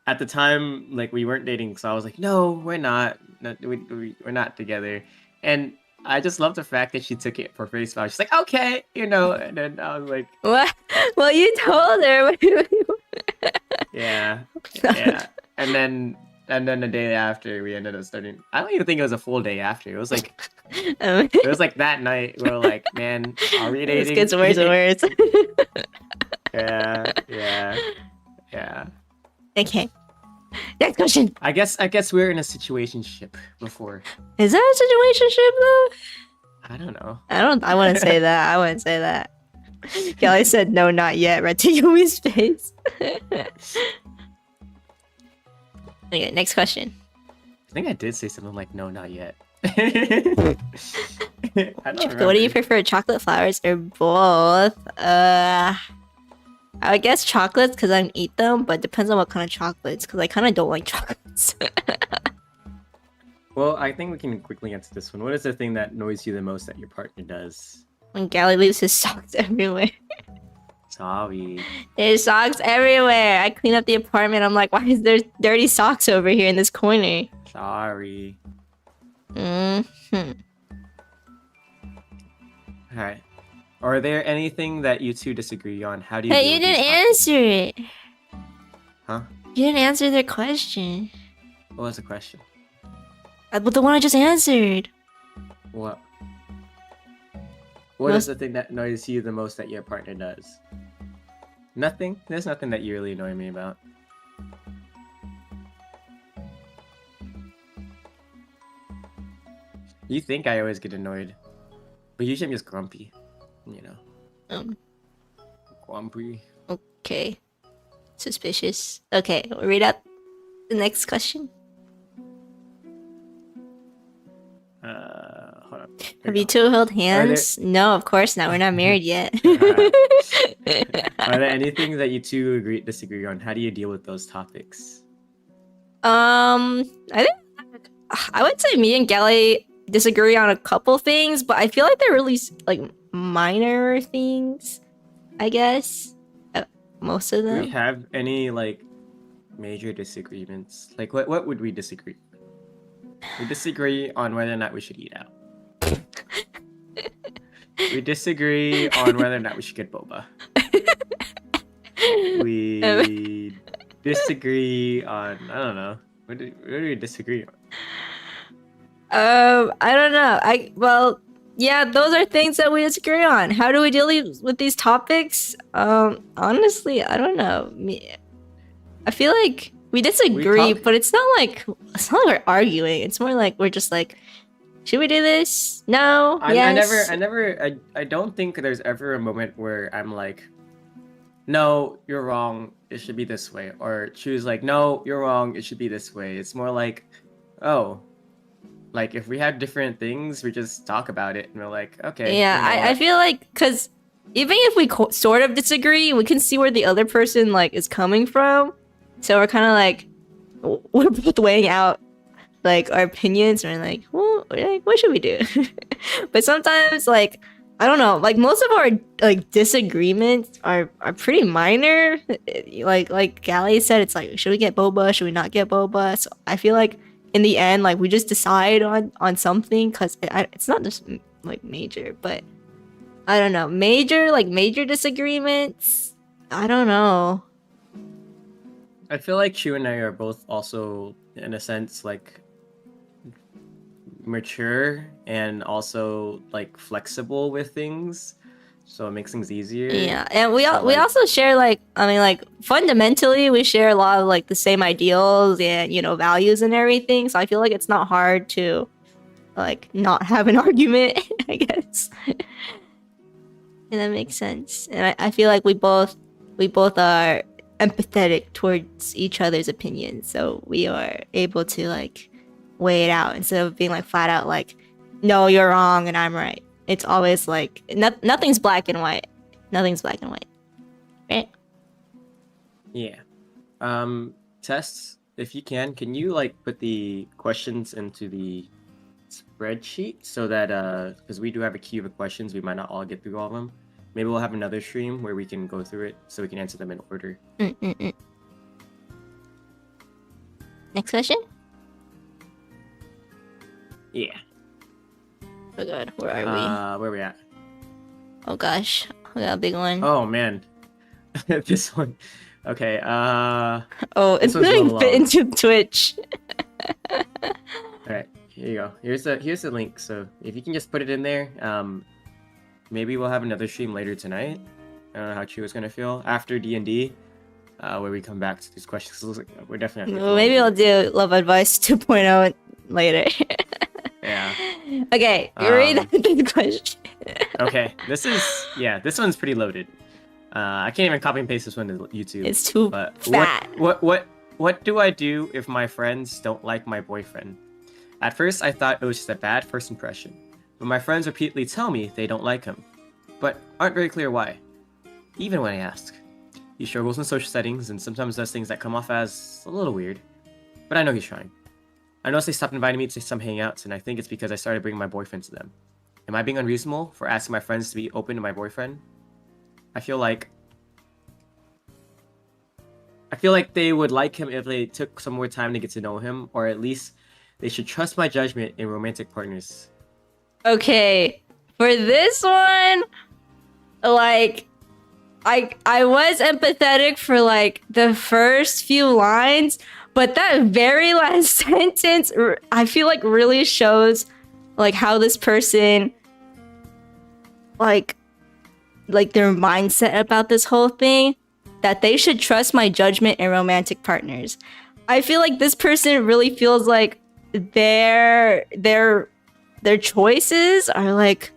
At the time, like, we weren't dating, so I was like, "No, we're not. No, we're not together." And I just love the fact that she took it for face value. She's like, "Okay, you know." And then I was like,
"What? Well, you told her."
Yeah. And then the day after, we ended up starting. I don't even think it was a full day after. It was like it was like that night. We were like, "Man, are we dating?"
This gets worse and worse.
Yeah.
Okay. Next question.
I guess we're in a situationship before.
Is that a situationship though?
I don't know.
I wouldn't say that. I wouldn't say that. Kelly said no, not yet. Right to Yumi's face. Okay, next question.
I think I did say something like no, not yet. I don't
What do you prefer, chocolate flowers or both? I would guess chocolates because I don't eat them, but it depends on what kind of chocolates, because I kind of don't like chocolates.
Well, I think we can quickly answer this one. What is the thing that annoys you the most that your partner does?
When Gally leaves his socks everywhere.
Sorry.
There's socks everywhere. I clean up the apartment. I'm like, why is there dirty socks over here in this corner?
Sorry.
Mm-hmm.
Alright. Are there anything that you two disagree on? How do you?
Hey, you didn't answer it.
Huh?
You didn't answer their question.
What was the question?
But the one I just answered.
What? What is the thing that annoys you the most that your partner does? Nothing? There's nothing that you really annoy me about. You think I always get annoyed, but usually I'm just grumpy, you know. Grumpy.
Okay. Suspicious. Okay, we'll read out the next question.
Hold on.
Have you two held hands? No, of course not. We're not married yet.
Are there anything that you two disagree on? How do you deal with those topics?
I think I would say me and Gally disagree on a couple things, but I feel like they're really like minor things, I guess. Most of them.
Do we have any like major disagreements? Like what would we disagree? We disagree on whether or not we should eat out. We disagree on whether or not we should get boba. We disagree on, I don't know. What do we disagree on?
I don't know. Well, yeah, those are things that we disagree on. How do we deal with these topics? Honestly, I don't know. I feel like we disagree, but it's not like we're arguing. It's more like we're just like, should we do this? No. Yes.
I don't think there's ever a moment where I'm like, no, you're wrong. It should be this way. Or choose like, no, you're wrong. It should be this way. It's more like, oh, like if we have different things, we just talk about it and we're like, okay.
Yeah, I feel like because even if we sort of disagree, we can see where the other person like is coming from. So we're kind of like, we're both weighing out like our opinions and we're like, well, like, what should we do? But sometimes like, I don't know, like most of our like disagreements are pretty minor. Like Gally said, it's like, should we get boba? Should we not get boba? So I feel like in the end, like we just decide on something because it's not just like major, but I don't know, major disagreements. I don't know.
I feel like Chu and I are both also in a sense like mature and also like flexible with things, so it makes things easier.
Yeah, and we also share like, I mean, like fundamentally we share a lot of like the same ideals and values and everything, so I feel like it's not hard to like not have an argument. I guess. And that makes sense, and I feel like we both are empathetic towards each other's opinions, so we are able to like weigh it out instead of being like flat out like, no, you're wrong and I'm right. It's always like nothing's black and white. Nothing's black and white, right?
Yeah. Tests, if you can you like put the questions into the spreadsheet so that because we do have a queue of questions, we might not all get through all of them. Maybe we'll have another stream where we can go through it so we can answer them in order.
Next question.
Yeah.
Oh god, where are we?
Where are we at?
Oh gosh, we got a big one.
Oh man, this one. Okay.
Oh, it's going fit into Twitch.
All right, here you go. Here's the link. So if you can just put it in there, maybe we'll have another stream later tonight. I don't know how Chu is gonna feel after D&D, where we come back to these questions. It looks like we're definitely.
Well, maybe I'll do Love Advice 2.0 later.
Yeah.
Okay, you read the question.
Okay, this one's pretty loaded. I can't even copy and paste this one to YouTube.
It's too fat.
What do I do if my friends don't like my boyfriend? At first, I thought it was just a bad first impression, but my friends repeatedly tell me they don't like him, but aren't very clear why. Even when I ask, he struggles in social settings and sometimes does things that come off as a little weird, but I know he's trying. I noticed they stopped inviting me to some hangouts, and I think it's because I started bringing my boyfriend to them. Am I being unreasonable for asking my friends to be open to my boyfriend? I feel like they would like him if they took some more time to get to know him, or at least they should trust my judgment in romantic partners.
Okay, for this one, like, I was empathetic for like the first few lines, but that very last sentence, I feel like really shows like how this person, like their mindset about this whole thing, that they should trust my judgment in romantic partners. I feel like this person really feels like their choices are like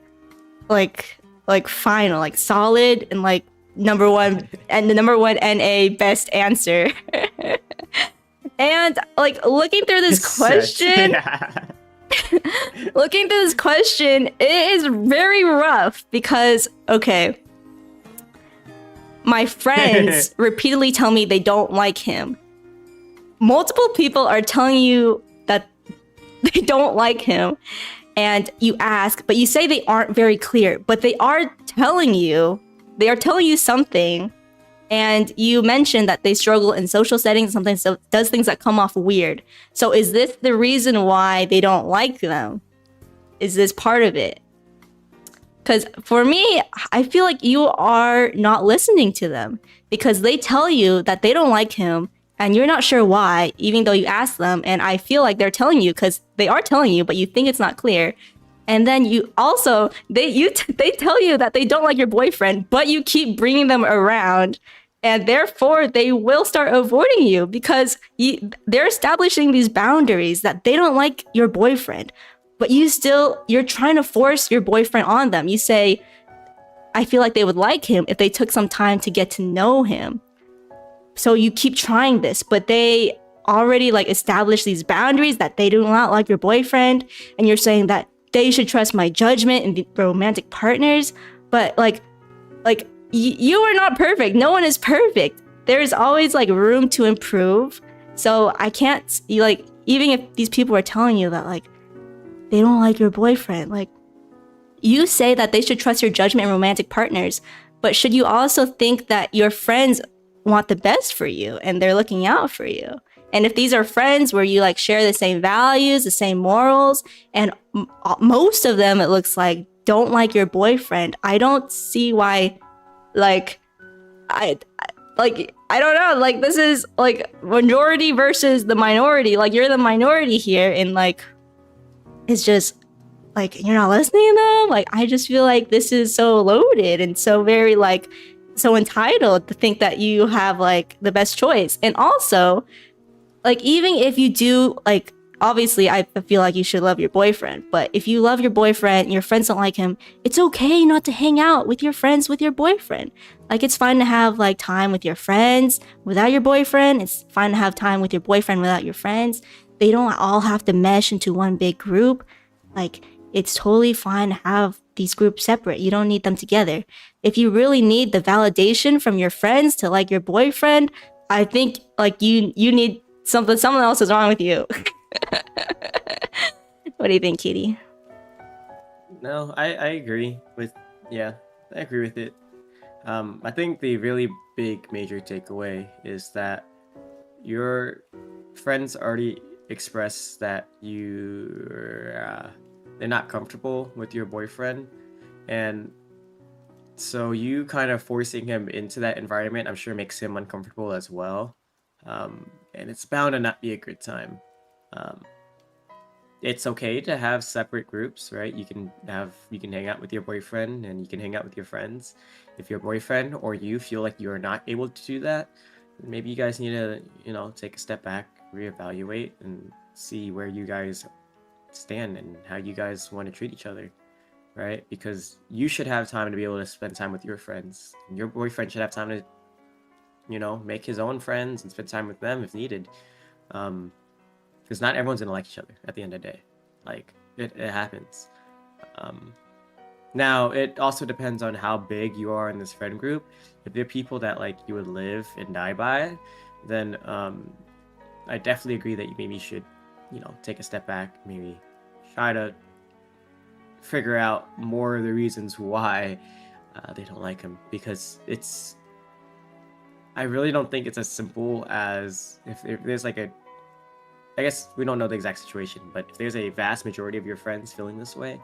final, like solid, and like number one NA best answer. And like looking through this question, it is very rough because, okay, my friends repeatedly tell me they don't like him. Multiple people are telling you that they don't like him, and you ask, but you say they aren't very clear, but they are telling you something. And you mentioned that they struggle in social settings, sometimes does things that come off weird. So is this the reason why they don't like them? Is this part of it? Because for me, I feel like you are not listening to them because they tell you that they don't like him and you're not sure why, even though you ask them. And I feel like they're telling you because they are telling you, but you think it's not clear. And then you also, they tell you that they don't like your boyfriend, but you keep bringing them around. And therefore, they will start avoiding you because they're establishing these boundaries that they don't like your boyfriend. But you're trying to force your boyfriend on them. You say, I feel like they would like him if they took some time to get to know him. So you keep trying this, but they already like established these boundaries that they do not like your boyfriend. And you're saying that they should trust my judgment and be romantic partners. But like you are not perfect. No one is perfect. There's always like room to improve. So I can't like, even if these people are telling you that like they don't like your boyfriend, like you say that they should trust your judgment and romantic partners, but should you also think that your friends want the best for you and they're looking out for you? And if these are friends where you like share the same values, the same morals, and most of them, it looks like, don't like your boyfriend, I don't see why, like, I don't know, like, this is like majority versus the minority. Like, you're the minority here, and like, it's just like, you're not listening to them. Like, I just feel like this is so loaded and so very like, so entitled to think that you have like the best choice. And also, like, even if you do, like, obviously I feel like you should love your boyfriend, but if you love your boyfriend and your friends don't like him, it's okay not to hang out with your friends with your boyfriend. Like, it's fine to have like time with your friends without your boyfriend. It's fine to have time with your boyfriend without your friends. They don't all have to mesh into one big group. Like, it's totally fine to have these groups separate. You don't need them together. If you really need the validation from your friends to like your boyfriend, I think like you need something else is wrong with you. What do you think, Kitty?
No, I agree with, I agree with it. I think the really big major takeaway is that your friends already express that they're not comfortable with your boyfriend, and so you kind of forcing him into that environment, I'm sure, makes him uncomfortable as well. And it's bound to not be a good time. It's okay to have separate groups, right? You can hang out with your boyfriend and you can hang out with your friends. If your boyfriend or you feel like you're not able to do that, maybe you guys need to, take a step back, reevaluate, and see where you guys stand and how you guys want to treat each other, right? Because you should have time to be able to spend time with your friends. And your boyfriend should have time to, make his own friends and spend time with them if needed. Because not everyone's gonna like each other at the end of the day. Like, it happens. Now, it also depends on how big you are in this friend group. If they're people that like you would live and die by, then I definitely agree that you maybe should, take a step back, maybe try to figure out more of the reasons why they don't like him. Because I really don't think it's as simple as if there's like I guess we don't know the exact situation, but if there's a vast majority of your friends feeling this way,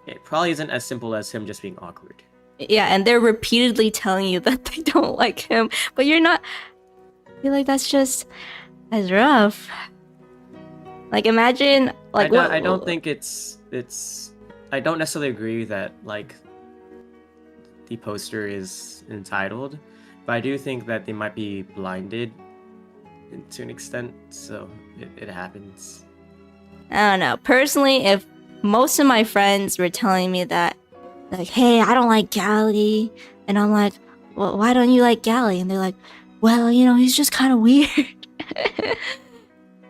it probably isn't as simple as him just being awkward.
Yeah, and they're repeatedly telling you that they don't like him, but you're not. I feel like that's rough. Like, imagine, like,
I don't think it's. I don't necessarily agree that like the poster is entitled, but I do think that they might be blinded to an extent, so it happens.
I don't know. Personally, if most of my friends were telling me that, like, hey, I don't like Gally, and I'm like, well, why don't you like Gally? And they're like, well, he's just kind of weird.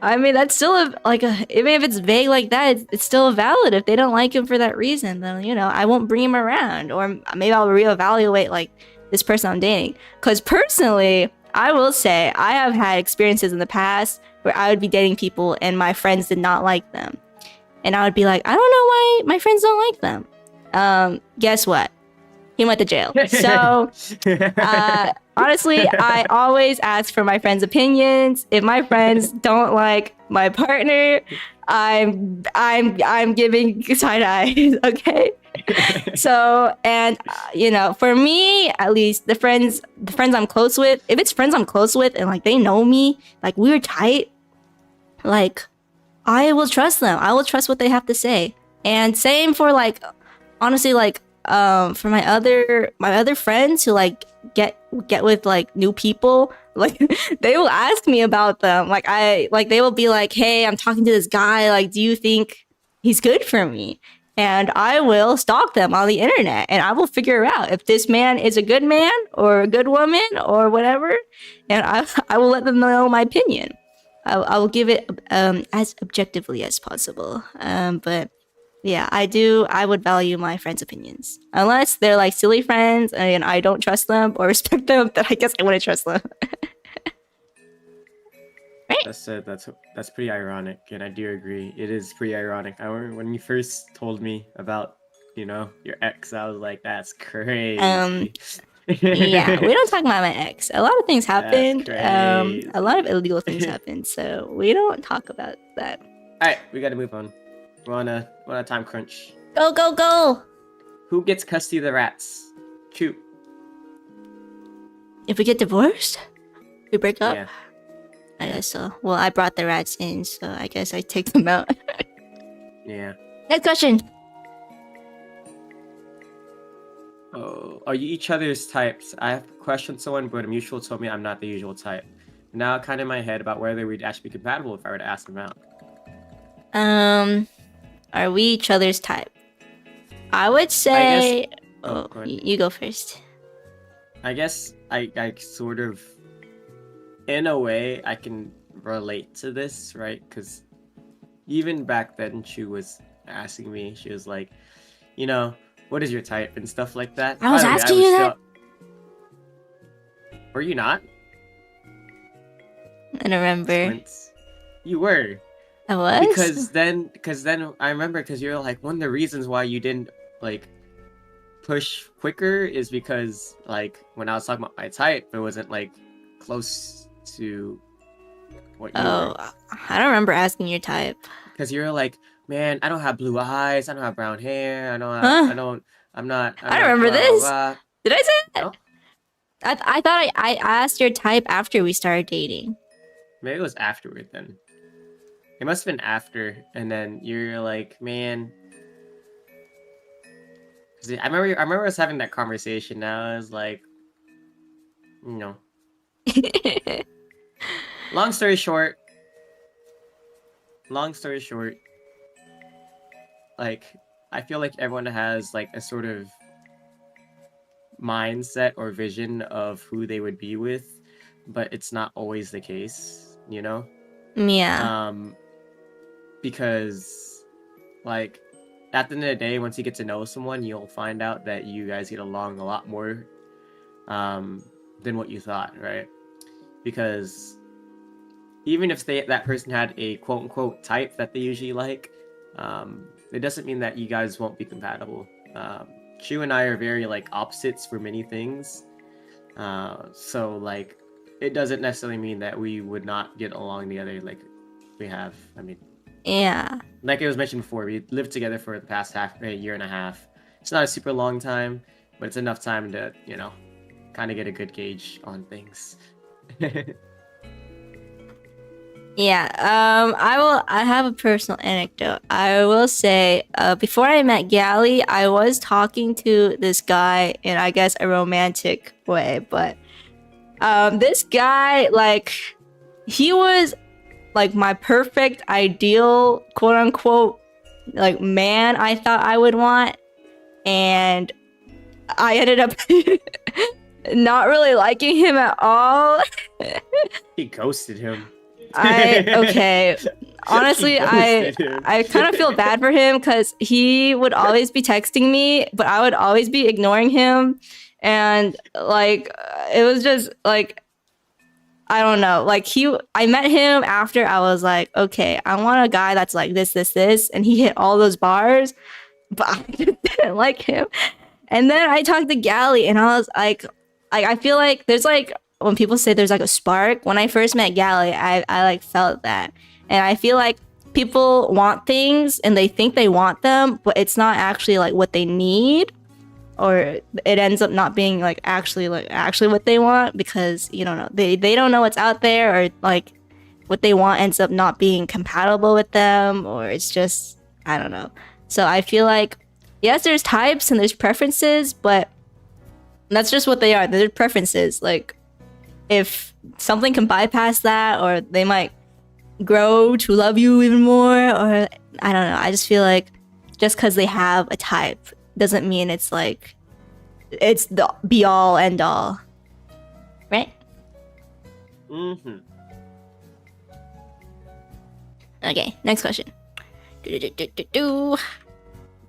I mean, that's still even if it's vague like that, it's still valid. If they don't like him for that reason, then, I won't bring him around, or maybe I'll reevaluate like this person I'm dating. Because personally, I will say I have had experiences in the past where I would be dating people and my friends did not like them. And I would be like, I don't know why my friends don't like them. Guess what? He went to jail. So honestly, I always ask for my friends' opinions. If my friends don't like my partner, I'm giving side eyes, okay? So, and for me, at least the friends I'm close with, if it's friends I'm close with and like they know me, like we're tight, like I will trust them. I will trust what they have to say. And same for like, honestly, like for my other friends who like get with like new people, like they will ask me about them. Like they will be like, hey, I'm talking to this guy, like, do you think he's good for me? And I will stalk them on the internet, and I will figure out if this man is a good man or a good woman or whatever, and I will let them know my opinion. I will give it as objectively as possible. But yeah, I would value my friends' opinions. Unless they're like silly friends and I don't trust them or respect them, then I guess I wouldn't trust them. Right?
That's pretty ironic, and I do agree. It is pretty ironic. I remember when you first told me about, your ex, I was like, that's crazy.
Yeah, we don't talk about my ex. A lot of things happened.
That's
a lot of illegal things happened, so we don't talk about that.
All right, we gotta move on. We're on a time crunch.
Go, go, go!
Who gets custody of the rats? Chu.
If we get divorced, we break up.
Yeah.
I guess so. Well, I brought the rats in, so I guess I take them out.
Yeah.
Next question.
Oh, are you each other's types? I have questioned someone, but a mutual told me I'm not the usual type. Now, kind of in my head about whether we'd actually be compatible if I were to ask them out.
Are we each other's type? I would say.
Go ahead.
You go first.
I guess I sort of, in a way, I can relate to this, right? Because even back then, she was asking me. She was like, what is your type and stuff like that.
I was asking you that?
Were you not?
I don't remember.
You were.
I was?
Because then I remember, because you're like, one of the reasons why you didn't, like, push quicker is because, like, when I was talking about my type, it wasn't, like, close to what you were.
I don't remember asking your type.
Because you're like, man, I don't have blue eyes, I don't have brown hair, I'm not
I don't remember this. Did I say that?
No?
I thought I asked your type after we started dating.
Maybe it was afterward then. It must have been after, and then you're like, man. I remember us having that conversation. Now I was like, Long story short, like, I feel like everyone has like a sort of mindset or vision of who they would be with, but it's not always the case,
Yeah.
Because, like, at the end of the day, once you get to know someone, you'll find out that you guys get along a lot more than what you thought, right? Because even if that person had a quote-unquote type that they usually like, it doesn't mean that you guys won't be compatible. Chu and I are very, like, opposites for many things. So, like, it doesn't necessarily mean that we would not get along together like we have. I mean...
Yeah.
Like it was mentioned before, we lived together for the past year and a half. It's not a super long time, but it's enough time to, kind of get a good gauge on things.
Yeah. I have a personal anecdote. I will say, before I met Gally, I was talking to this guy in, I guess, a romantic way, but this guy, like, he was like my perfect ideal quote unquote like man I thought I would want, and I ended up not really liking him at all.
He ghosted him.
Okay. Honestly, I kind of feel bad for him because he would always be texting me, but I would always be ignoring him, and like it was just like, I don't know. Like I met him after I was like, okay, I want a guy that's like this, and he hit all those bars, but I just didn't like him. And then I talked to Gally, and I was like, I feel like there's like, when people say there's like a spark, when I first met Gally, I like felt that. And I feel like people want things and they think they want them, but it's not actually like what they need, or it ends up not being like actually what they want, because you don't know, they don't know what's out there, or like what they want ends up not being compatible with them, or it's just, I don't know. So I feel like yes, there's types and there's preferences, but that's just what they are. They're preferences. Like, if something can bypass that, or they might grow to love you even more, or I don't know. I just feel like just because they have a type doesn't mean it's like it's the be all end all, right?
Mm-hmm.
Okay, next question.
Do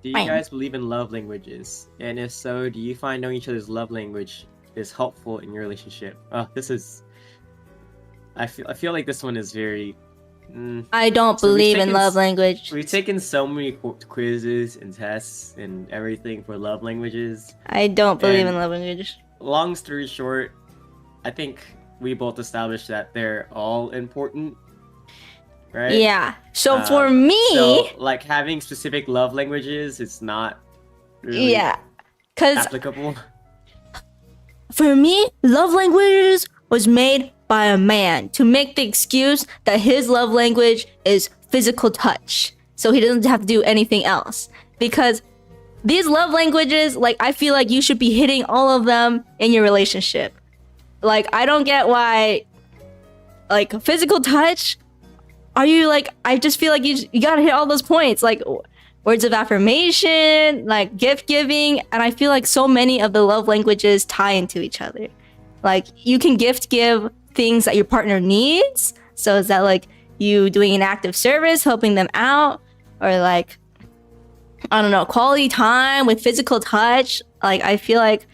you guys believe in love languages? And if so, do you find knowing each other's love language is helpful in your relationship? This is... I feel like this one is very...
I don't believe in love language.
We've taken so many quizzes and tests and everything for love languages.
I don't believe in love language.
Long story short, I think we both established that they're all important. Right?
Yeah. So for me,
like having specific love languages, it's not really applicable.
For me, love languages was made by a man to make the excuse that his love language is physical touch, so he doesn't have to do anything else. Because these love languages, like, I feel like you should be hitting all of them in your relationship. Like, I don't get why, like, physical touch. Are you like, I just feel like you gotta hit all those points, like words of affirmation, like gift giving, and I feel like so many of the love languages tie into each other. Like, you can gift give things that your partner needs. So is that like you doing an act of service, helping them out, or like, I don't know, quality time with physical touch? Like, I feel like,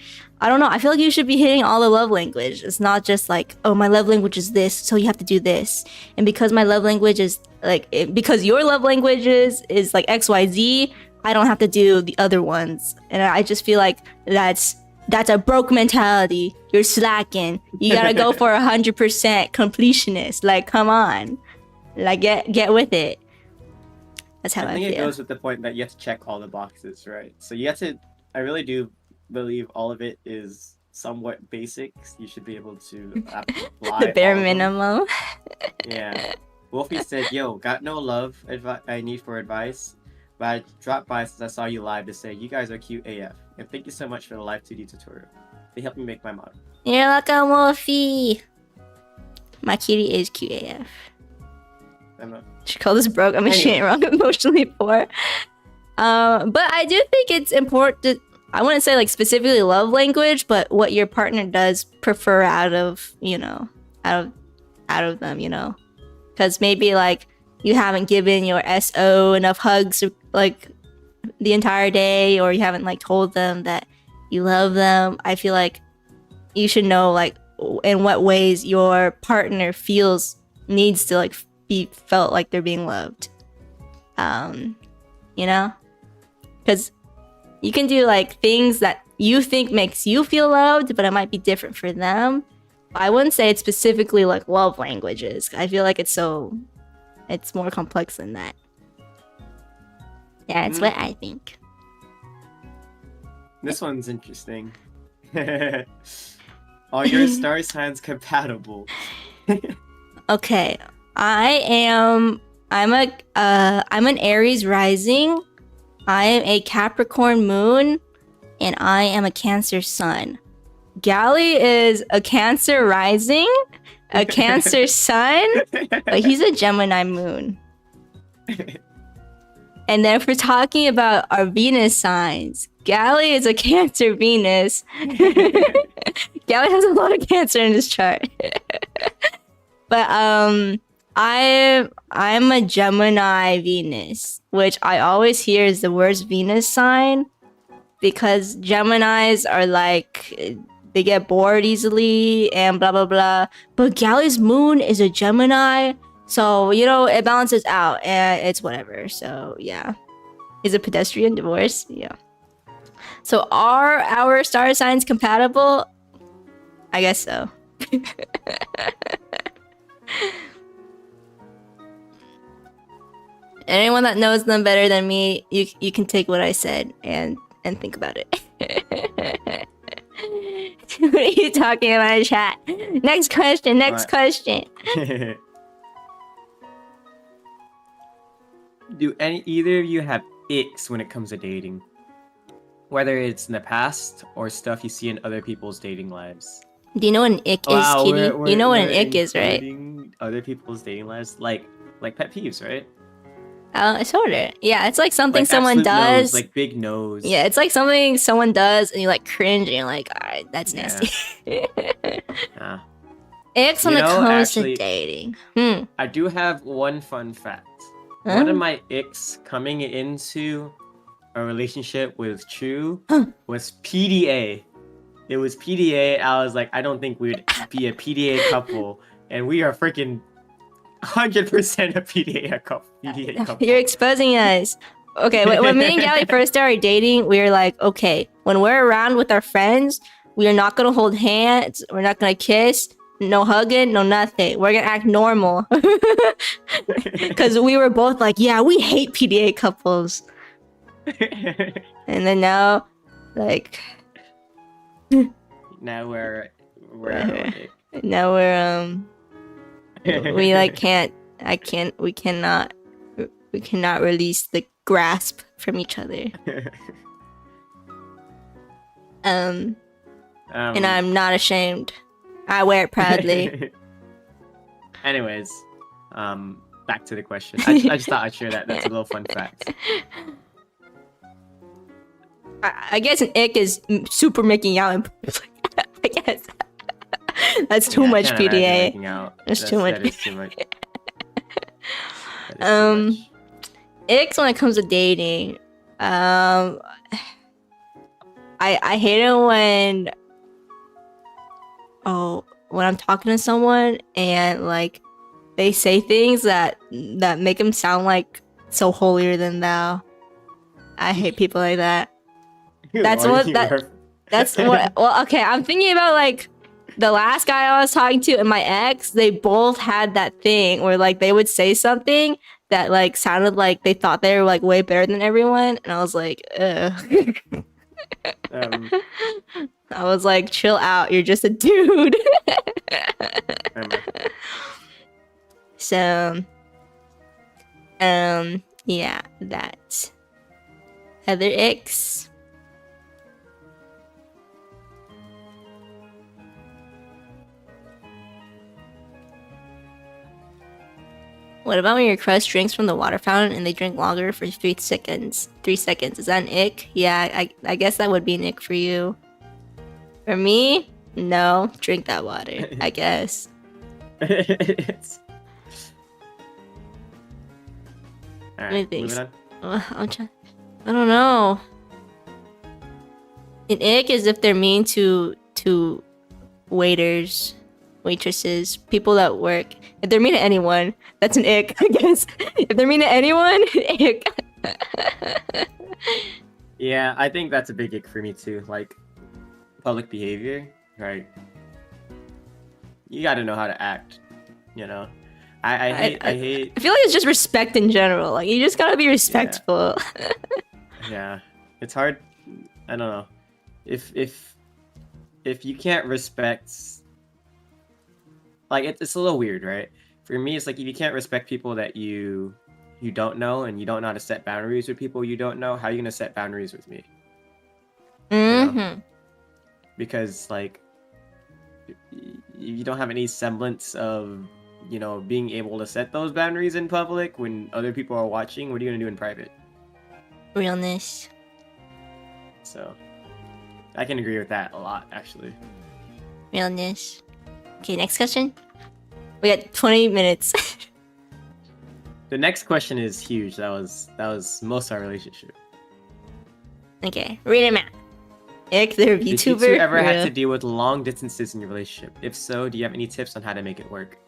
I don't know, I feel like you should be hitting all the love language. It's not just like, oh, my love language is this, so you have to do this. And because my love language is like, because your love language is like XYZ, I don't have to do the other ones. And I just feel like that's a broke mentality. You're slacking. You gotta go for 100% completionist. Like, come on. Like, get with it. That's how I feel.
I think it goes with the point that you have to check all the boxes, right? So you have to, I really do believe all of it is somewhat basic. You should be able to apply
the bare minimum.
Yeah. Wolfie said, yo, got no love I need for advice, but I dropped by since I saw you live to say you guys are cute AF. And thank you so much for the live 2D tutorial. They helped me make my model.
You're welcome, Wolfie. My kitty is cute AF. She called us broke. I mean, she ain't wrong, emotionally poor. But I do think it's important. I wouldn't say like specifically love language, but what your partner does prefer out of, you know, out of them, you know, because maybe like you haven't given your SO enough hugs like the entire day, or you haven't like told them that you love them. I feel like you should know like in what ways your partner needs to like be felt like they're being loved. You know, because you can do like things that you think makes you feel loved, but it might be different for them. I wouldn't say it's specifically like love languages. I feel like it's more complex than that. Yeah, it's what I think.
This one's interesting. Are your star signs compatible?
Okay, I'm an Aries rising. I am a Capricorn moon, and I am a Cancer sun. Gally is a Cancer rising, a Cancer sun, but he's a Gemini moon. And then if we're talking about our Venus signs, Gally is a Cancer Venus. Gally has a lot of Cancer in his chart. But I'm a Gemini Venus, which I always hear is the worst Venus sign, because Geminis are like, they get bored easily and blah blah blah. But Gally's moon is a Gemini, so you know it balances out and it's whatever. So yeah, is a pedestrian divorce. Yeah. So are our star signs compatible? I guess so. Anyone that knows them better than me, you can take what I said and think about it. What are you talking about in chat? Next question, question.
Do either of you have icks when it comes to dating? whether it's in the past or stuff you see in other people's dating lives.
Do you know what an ick is,
Wow,
Kitty? You know what an
we're
ick is, right?
including other people's dating lives, like pet peeves, right?
Sort of. Yeah, it's like something
Like
someone
absolute nose,
does.
like big nose.
Yeah, it's like something someone does and you like cringe and you're like, alright, that's
Yeah.
nasty. Icks
You
when it
know,
comes to
actually,
dating.
I do have one fun fact.
Huh?
One of my icks coming into a relationship with Chu was PDA. It was PDA. I was like, I don't think we would be a PDA couple, and we are freaking 100% a PDA couple.
You're exposing us. Okay, when me and Gally first started dating, we were like, okay, when we're around with our friends, we are not gonna hold hands, we're not gonna kiss, no hugging, no nothing. We're gonna act normal. Because we were both like, yeah, we hate PDA couples. And then now, like...
now we're
now we're we like we cannot release the grasp from each other. And I'm not ashamed. I wear it proudly.
Anyways, back to the question. I just thought I'd share that. That's a little fun fact.
I guess an ick is super making out in public. I guess. That's too much PDA. That's too much.
That is too much.
Icks when it comes to dating. I hate it when I'm talking to someone and like they say things that make them sound like so holier than thou. I hate people like that. That's what. Well, okay. I'm thinking about like the last guy I was talking to and my ex. They both had that thing where like they would say something that like sounded like they thought they were like way better than everyone, and I was like, ugh. I was like, chill out. You're just a dude. So, yeah, that. Other icks. What about when your crush drinks from the water fountain and they drink longer for 3 seconds? 3 seconds. Is that an ick? Yeah, I guess that would be an ick for you. For me, no. Drink that water, I guess.
Alright, moving on.
I'm trying. I don't know. An ick is if they're mean to waiters, waitresses, people that work. If they're mean to anyone, that's an ick, I guess. If they're mean to anyone, ick.
Yeah, I think that's a big ick for me too. Like public behavior, right? You got to know how to act, you know. I hate.
I feel like it's just respect in general. Like you just gotta be respectful.
Yeah, it's hard. I don't know. If you can't respect, like it's a little weird, right? For me, it's like if you can't respect people that you don't know and you don't know how to set boundaries with people you don't know, how are you gonna set boundaries with me?
Mm-hmm.
You know? Because like you don't have any semblance of, you know, being able to set those boundaries in public when other people are watching. What are you gonna do in private?
Realness.
So I can agree with that a lot, actually.
Realness. Okay, next question. We got 20 minutes.
The next question is huge. That was most of our relationship.
Okay, read it out. Ick, the vtuber.
Did you two ever have to deal with long distances in your relationship? If so, do you have any tips on how to make it work?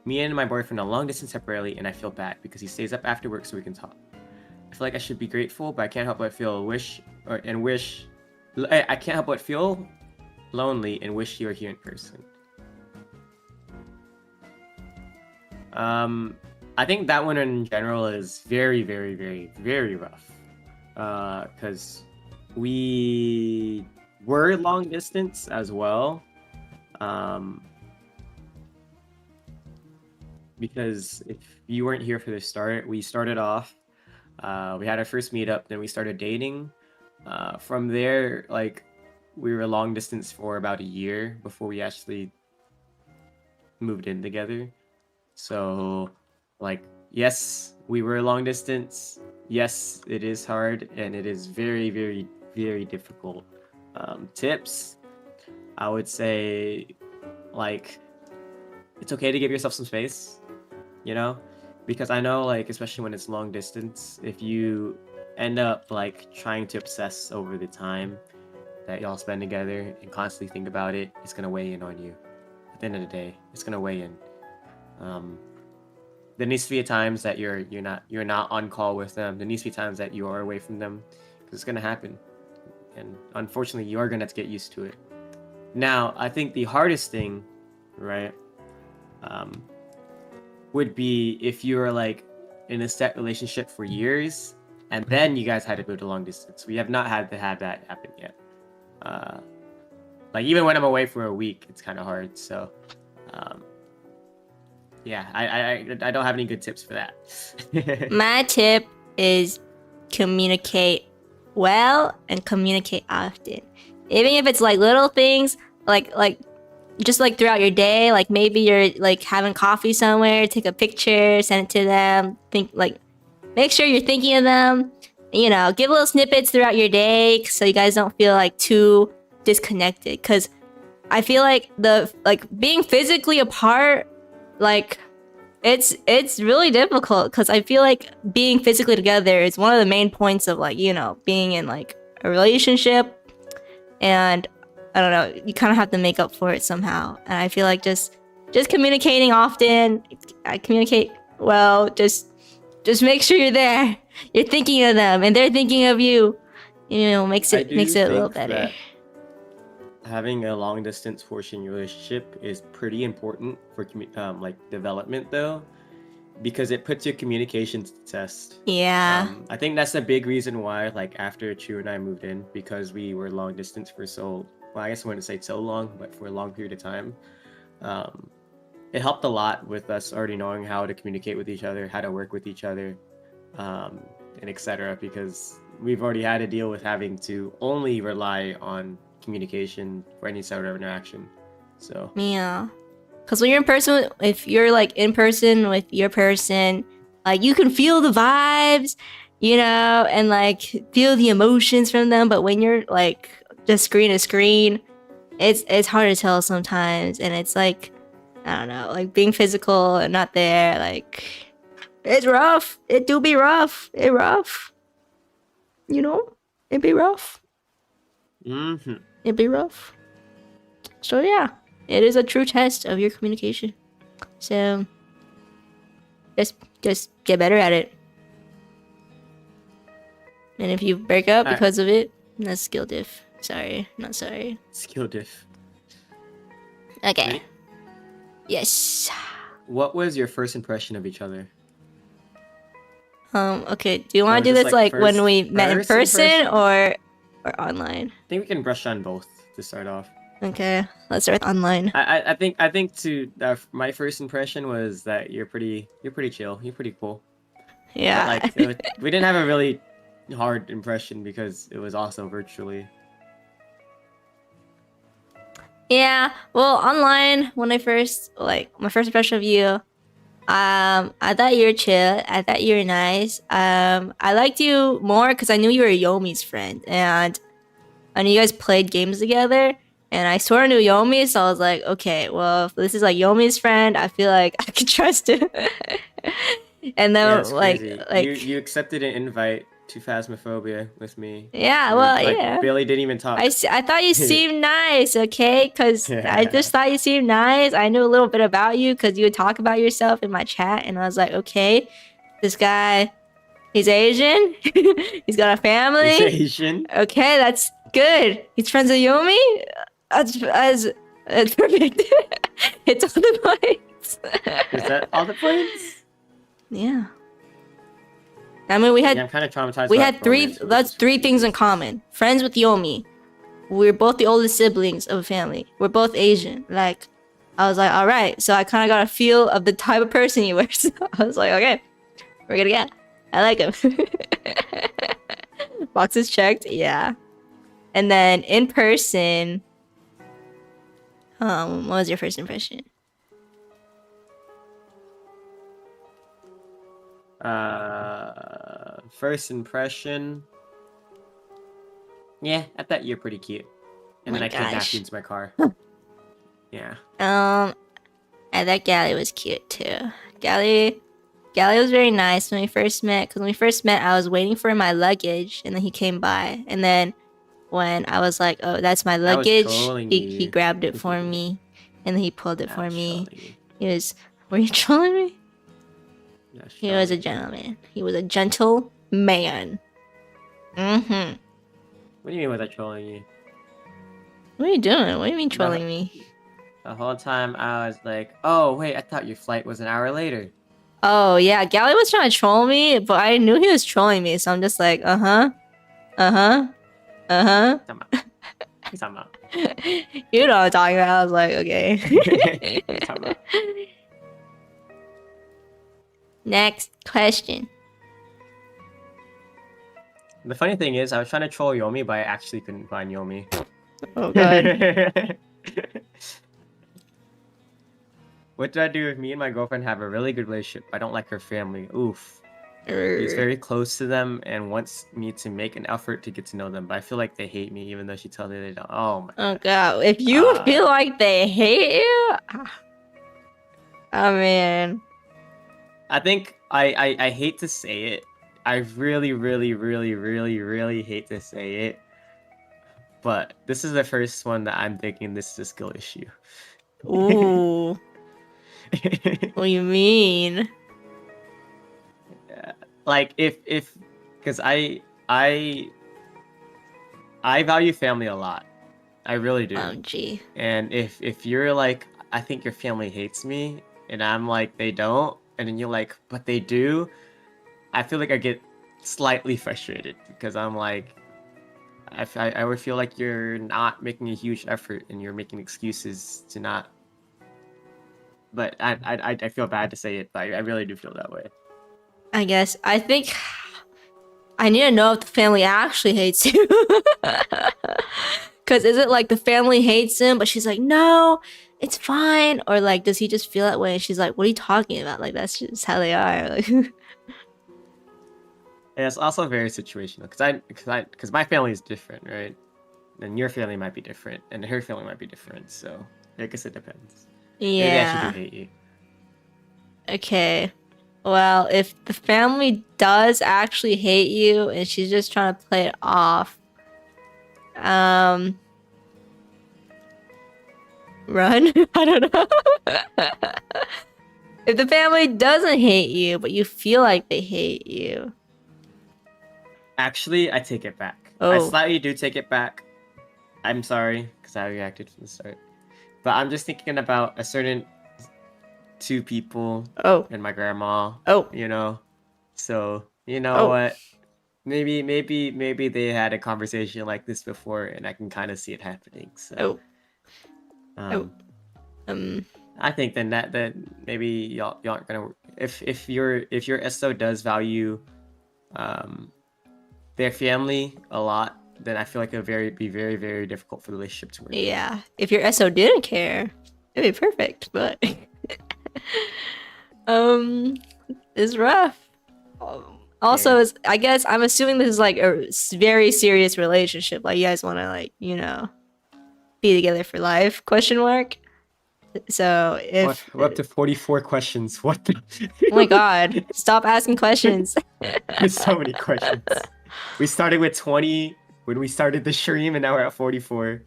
Me and my boyfriend are long distance temporarily, and I feel bad because he stays up after work so we can talk. I feel like I should be grateful, but I can't help but feel I can't help but feel lonely and wish you were here in person. I think that one in general is very, very, very, very rough. Because we were long distance as well. Because if you weren't here for the start, we started off, we had our first meetup, then we started dating. From there, like, we were long distance for about a year before we actually moved in together. So, like, yes, we were long distance. Yes, it is hard and it is very, very, very difficult. Tips, I would say, like, it's okay to give yourself some space, you know? Because I know, like, especially when it's long distance, if you end up, like, trying to obsess over the time that y'all spend together and constantly think about it, it's gonna weigh in on you. At the end of the day, it's gonna weigh in. There needs to be times that you're not on call with them. There needs to be times that you are away from them, because it's gonna happen, and unfortunately, you're gonna have to get used to it. Now, I think the hardest thing, right, would be if you were like in a set relationship for years, and then you guys had to go to long distance. We have not had to have that happen yet. Like, even when I'm away for a week, it's kind of hard. So, yeah, I don't have any good tips for that.
My tip is communicate well and communicate often. Even if it's like little things, like just like throughout your day, like maybe you're like having coffee somewhere, take a picture, send it to them. Make sure you're thinking of them. You know, give little snippets throughout your day so you guys don't feel like too disconnected. Because I feel like being physically apart, like it's really difficult. Because I feel like being physically together is one of the main points of, like, you know, being in like a relationship. And I don't know, you kind of have to make up for it somehow. And I feel like just communicating often, communicate well, just make sure you're there. You're thinking of them and they're thinking of you. You know, makes it a little better.
Having a long distance portion relationship is pretty important for like development, though, because it puts your communication to the test.
Yeah.
I think that's a big reason why, like, after Chu and I moved in, because we were long distance for well, I guess I wouldn't say so long, but for a long period of time, it helped a lot with us already knowing how to communicate with each other, how to work with each other, and etc. Because we've already had to deal with having to only rely on communication for any sort of interaction. So
yeah, because when you're in person, if you're like in person with your person, like, you can feel the vibes, you know, and like feel the emotions from them. But when you're like just screen to screen, it's hard to tell sometimes. And it's like, I don't know, like being physical and not there, like, it's rough. It do be rough. It rough. You know, it be rough. It'd be rough. So yeah, it is a true test of your communication. So just get better at it. And if you break up because of it, that's skill diff. Sorry, not sorry.
Skill diff.
Okay.
Ready?
Yes.
What was your first impression of each other?
Okay. Do you want to do this like when we met in person or online?
I think we can brush on both to start off.
Okay, let's start with online.
I think my first impression was that you're pretty chill. You're pretty cool.
Yeah.
But, like, we didn't have a really hard impression because it was also virtually.
Yeah. Well, online, when my first impression of you, I thought you were chill. I thought you were nice. I liked you more because I knew you were Yomi's friend, and I knew you guys played games together. And I sort of knew Yomi, so I was like, okay, well, if this is like Yomi's friend, I feel like I could trust him. And then,
you accepted an invite to Phasmophobia with me.
Yeah, well,
yeah. Barely didn't even talk.
I thought you seemed nice, okay? Because I just thought you seemed nice. I knew a little bit about you because you would talk about yourself in my chat, and I was like, okay, this guy, he's Asian. He's got a family.
He's Asian.
Okay, that's good. He's friends with Yomi. That's perfect. It's all the points.
Is that all the points?
Yeah. I mean, we had.
Yeah, I'm kind of traumatized.
We had three things in common. Friends with Yomi. We're both the oldest siblings of a family. We're both Asian. Like, I was like, all right. So I kind of got a feel of the type of person you were. So I was like, okay, we're gonna get. I like him. Boxes checked, yeah. And then in person, what was your first impression?
First impression. Yeah, I thought you're pretty cute. And then
My
I kidnapped
gosh.
you into my car. Yeah.
I thought Gally was cute too. Gally was very nice when we first met. Because when we first met, I was waiting for my luggage, and then he came by. And then when I was like, "Oh, that's my
I was
luggage,"
trolling
he
you.
grabbed it for me, and then he pulled it
I
for
was
me.
trolling you.
He was. Were you trolling me?
I was
He was a
trolling you.
gentleman. He was a gentle man. Mm-hmm.
What do you mean was I trolling you?
What are you doing? What do you mean trolling me?
The whole time I was like, oh wait, I thought your flight was an hour later.
Oh yeah, Gally was trying to troll me, but I knew he was trolling me, so I'm just like, uh-huh. Uh-huh. Uh-huh.
He's talking about.
You know what I'm talking about. I was like, okay.
He's talking about.
Next question.
The funny thing is, I was trying to troll Yomi, but I actually couldn't find Yomi.
Oh god.
What did I do if me and my girlfriend have a really good relationship? I don't like her family. Oof. He's very close to them and wants me to make an effort to get to know them, but I feel like they hate me even though she tells me they don't. Oh my
Oh god. If you feel like they hate you, oh man.
I think I hate to say it. I really, really, really, really, really hate to say it. But this is the first one that I'm thinking this is a skill issue.
Ooh. What do you mean?
Yeah. Like if because I value family a lot. I really do.
Oh gee.
And if you're like, I think your family hates me, and I'm like, they don't, and then you're like, but they do, I feel like I get slightly frustrated because I'm like, I would feel like you're not making a huge effort and you're making excuses to not. But I feel bad to say it, but I really do feel that way.
I guess I think I need to know if the family actually hates you. Cause is it like the family hates him, but she's like, no, it's fine, or like does he just feel that way and she's like, what are you talking about? Like that's just how they are. Like,
and it's also very situational because my family is different, right? And your family might be different, and her family might be different. So I guess it depends.
yeah.
Maybe I actually do hate you.
Okay. Well, if the family does actually hate you and she's just trying to play it off, run? I don't know. If the family doesn't hate you, but you feel like they hate you.
Actually, I take it back.
Oh.
I slightly do take it back. I'm sorry, because I reacted from the start. But I'm just thinking about a certain two people and my grandma. You know? So, you know what? Maybe they had a conversation like this before and I can kind of see it happening. So I think then that maybe y'all aren't gonna if your SO does value their family a lot, then I feel like it'll be very, very difficult for the relationship to work.
Yeah. If your SO didn't care, it'd be perfect, but it's rough. Also, I guess I'm assuming this is like a very serious relationship. Like you guys want to like, you know, be together for life? Question mark. So if
we're up to 44 questions. What the?
Oh my god! Stop asking questions.
There's so many questions. We started with 20 when we started the stream, and now we're at 44.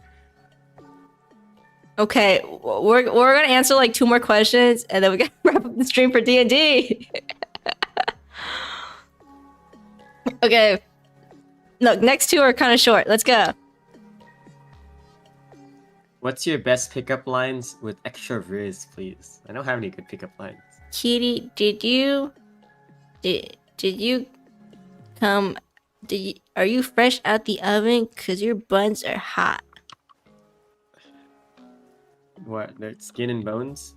Okay, we're gonna answer like 2 more questions, and then we gotta wrap up the stream for D&D. Okay. Look, next 2 are kind of short. Let's go.
What's your best pickup lines with extra rizz, please? I don't have any good pickup lines.
Kitty, are you fresh out the oven? Cause your buns are hot.
What? They're skin and bones?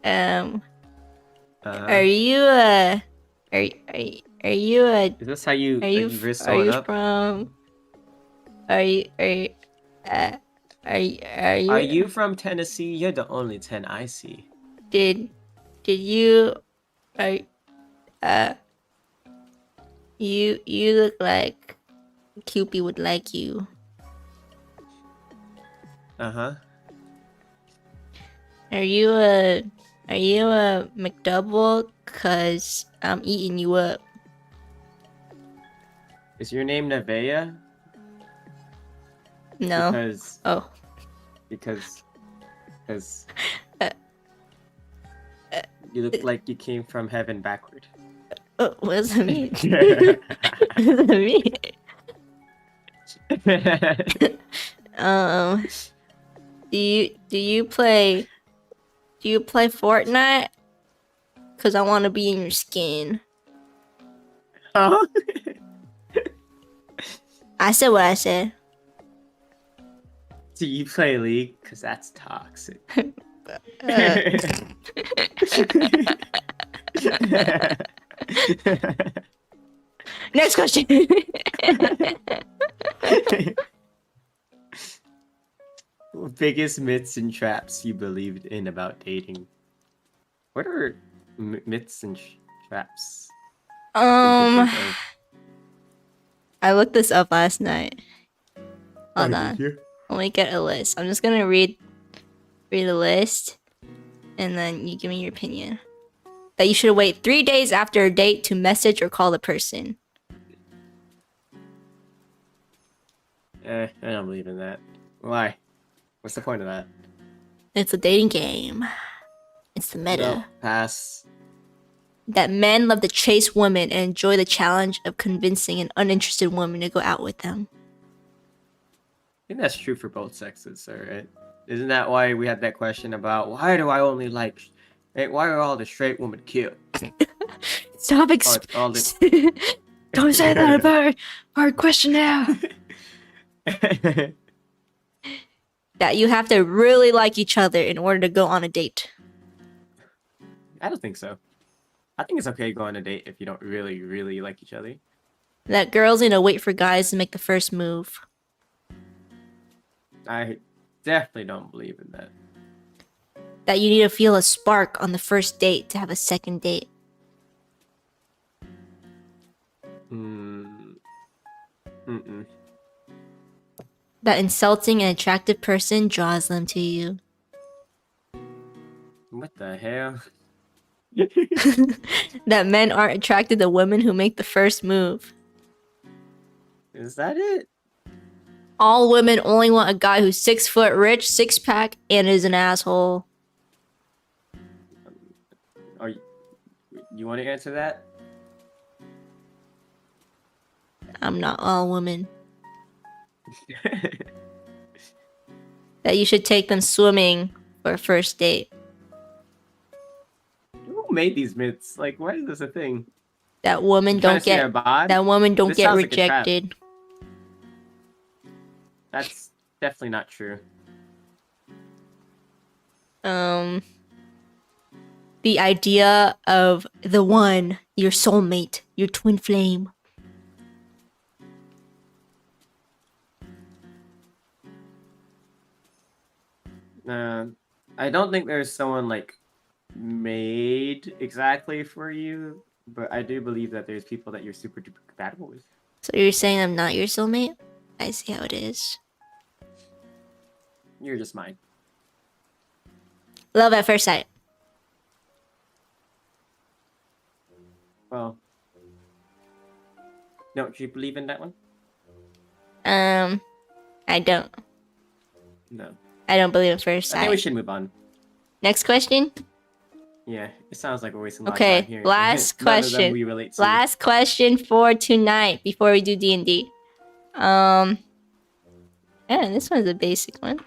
Are you Are you a?
Is this how you rizz
Are
someone
you
up?
from? Are you? Uh, Are
Are
you?
you from Tennessee? You're the only 10 I see.
Did you? Are uh? You look like Cupid would like you.
Uh-huh.
Are you a? Are you a McDouble? Cause I'm eating you up.
Is your name Nevaeh?
No.
Because
Oh.
because
Uh,
you look like you came from heaven backward.
what does that mean? What does that mean? Do you play Fortnite? Cause I want to be in your skin.
Huh?
I said what I said.
Do you play League? Cause that's toxic.
Next question.
Biggest myths and traps you believed in about dating. What are myths and traps?
I looked this up last night. Hold on.
Did you?
Let me get a list. I'm just gonna read the list, and then you give me your opinion. That you should wait 3 days after a date to message or call the person.
I don't believe in that. Why? What's the point of that?
It's a dating game. It's the meta.
No, pass.
That men love to chase women and enjoy the challenge of convincing an uninterested woman to go out with them.
I think that's true for both sexes, alright? Isn't that why we had that question about why do I only like, why are all the straight women cute?
Stop Don't say that about our question now. That you have to really like each other in order to go on a date.
I don't think so. I think it's okay to go on a date if you don't really, really like each other.
That girls need to wait for guys to make the first move.
I definitely don't believe in that.
That you need to feel a spark on the first date to have a second date. That insulting an attractive person draws them to you.
What the hell?
That men aren't attracted to women who make the first move.
Is that it?
All women only want a guy who's 6 foot, rich, 6-pack, and is an asshole.
Are you want to answer that?
I'm not all women. That you should take them swimming for a first date.
Who made these myths? Like, why is this a thing?
That women don't get rejected.
That's definitely not true.
The idea of the one, your soulmate, your twin flame.
I don't think there's someone like made exactly for you, but I do believe that there's people that you're super duper compatible with.
So you're saying I'm not your soulmate? I see how it is.
You're just mine.
Love at first sight.
Well, don't you believe in that one?
I don't.
No.
I don't believe at first sight.
I think we should move on.
Next question?
Yeah, it sounds like we're wasting a lot of time here.
Last
None of them
question.
we relate to.
Last question for tonight before we do D&D. Yeah, this one's a basic one.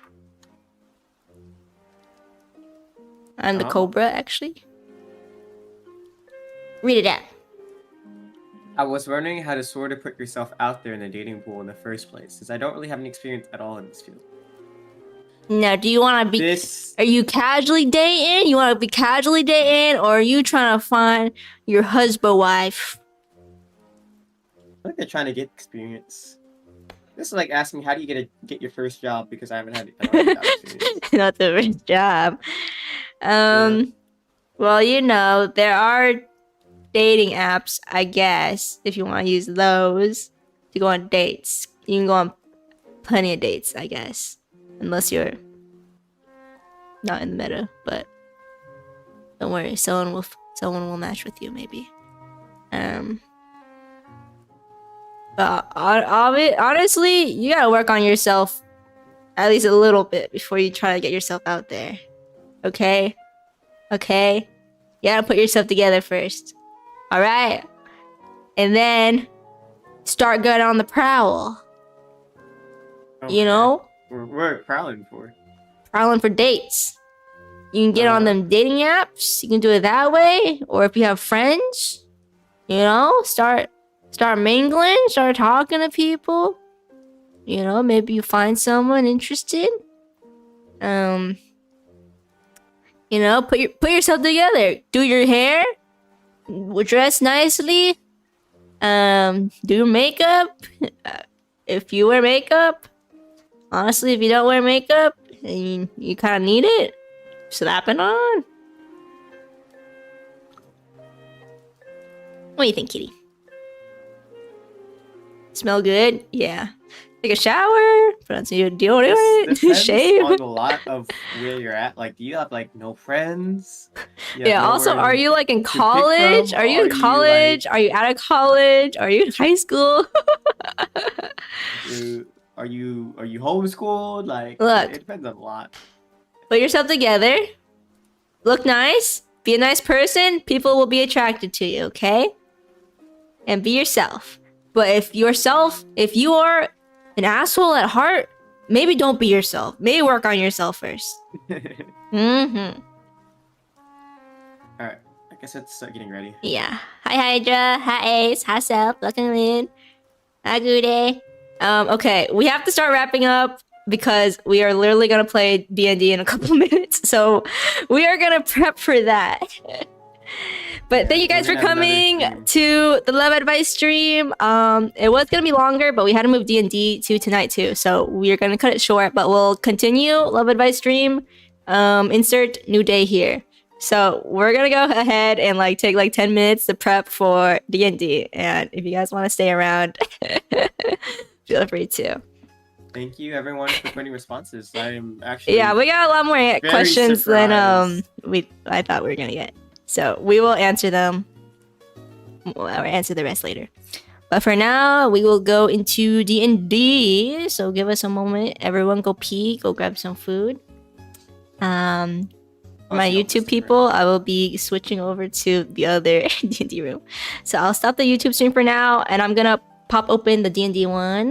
I'm the Cobra, actually. Read it out.
I was wondering how to sort of put yourself out there in the dating pool in the first place, since I don't really have any experience at all in this field.
Now, do you want to be... Are you casually dating? You want to be casually dating? Or are you trying to find your husband wife?
like they're trying to get experience. This is like asking me how do you get your first job because I don't have job experience.
Not the first job.
Yeah.
Well, you know, there are dating apps, I guess, if you want to use those to go on dates. You can go on plenty of dates, I guess. Unless you're not in the meta, but don't worry, someone will match with you maybe. But honestly, you gotta work on yourself at least a little bit before you try to get yourself out there. Okay? Okay? You gotta put yourself together first. Alright? And then start going on the prowl.
Okay.
You know?
We're prowling for.
Prowling for dates. You can get on them dating apps. You can do it that way. Or if you have friends, you know, start mingling, start talking to people. You know, maybe you find someone interested. You know, put yourself together. Do your hair. Dress nicely. Do your makeup. If you wear makeup. Honestly, if you don't wear makeup and you kind of need it, slap it on. What do you think, kitty? Smell good? Yeah. Take a shower, put on some deodorant, shave.
On a lot of where you're at. Like, do you have like no friends?
Yeah. Also, are you like in college? Are you in college? Are you out of college? Are you in high school?
Are you homeschooled? Like,
look,
it depends on a lot.
Put yourself together. Look nice. Be a nice person. People will be attracted to you. Okay. And be yourself. But if you are an asshole at heart, maybe don't be yourself. Maybe work on yourself first. Alright,
I guess it's getting ready.
Yeah. Hi Hydra. Hi Ace. Hi Self. Welcome in. Hi Gude. Okay, we have to start wrapping up because we are literally gonna play D&D in a couple minutes. So we are gonna prep for that. But thank you guys for coming to the Love Advice stream. It was gonna be longer, but we had to move D&D to tonight too. So we are gonna cut it short, but we'll continue Love Advice stream. Insert new day here. So we're gonna go ahead and like take like 10 minutes to prep for D&D. And if you guys want to stay around, feel free to.
Thank you everyone for putting responses. I'm actually
we got a lot more questions than I thought we were gonna get. So we will answer them. We'll answer the rest later. But for now, we will go into D&D. So give us a moment. Everyone go pee. Go grab some food. My YouTube people, I will be switching over to the other D&D room. So I'll stop the YouTube stream for now. And I'm going to pop open the D&D one.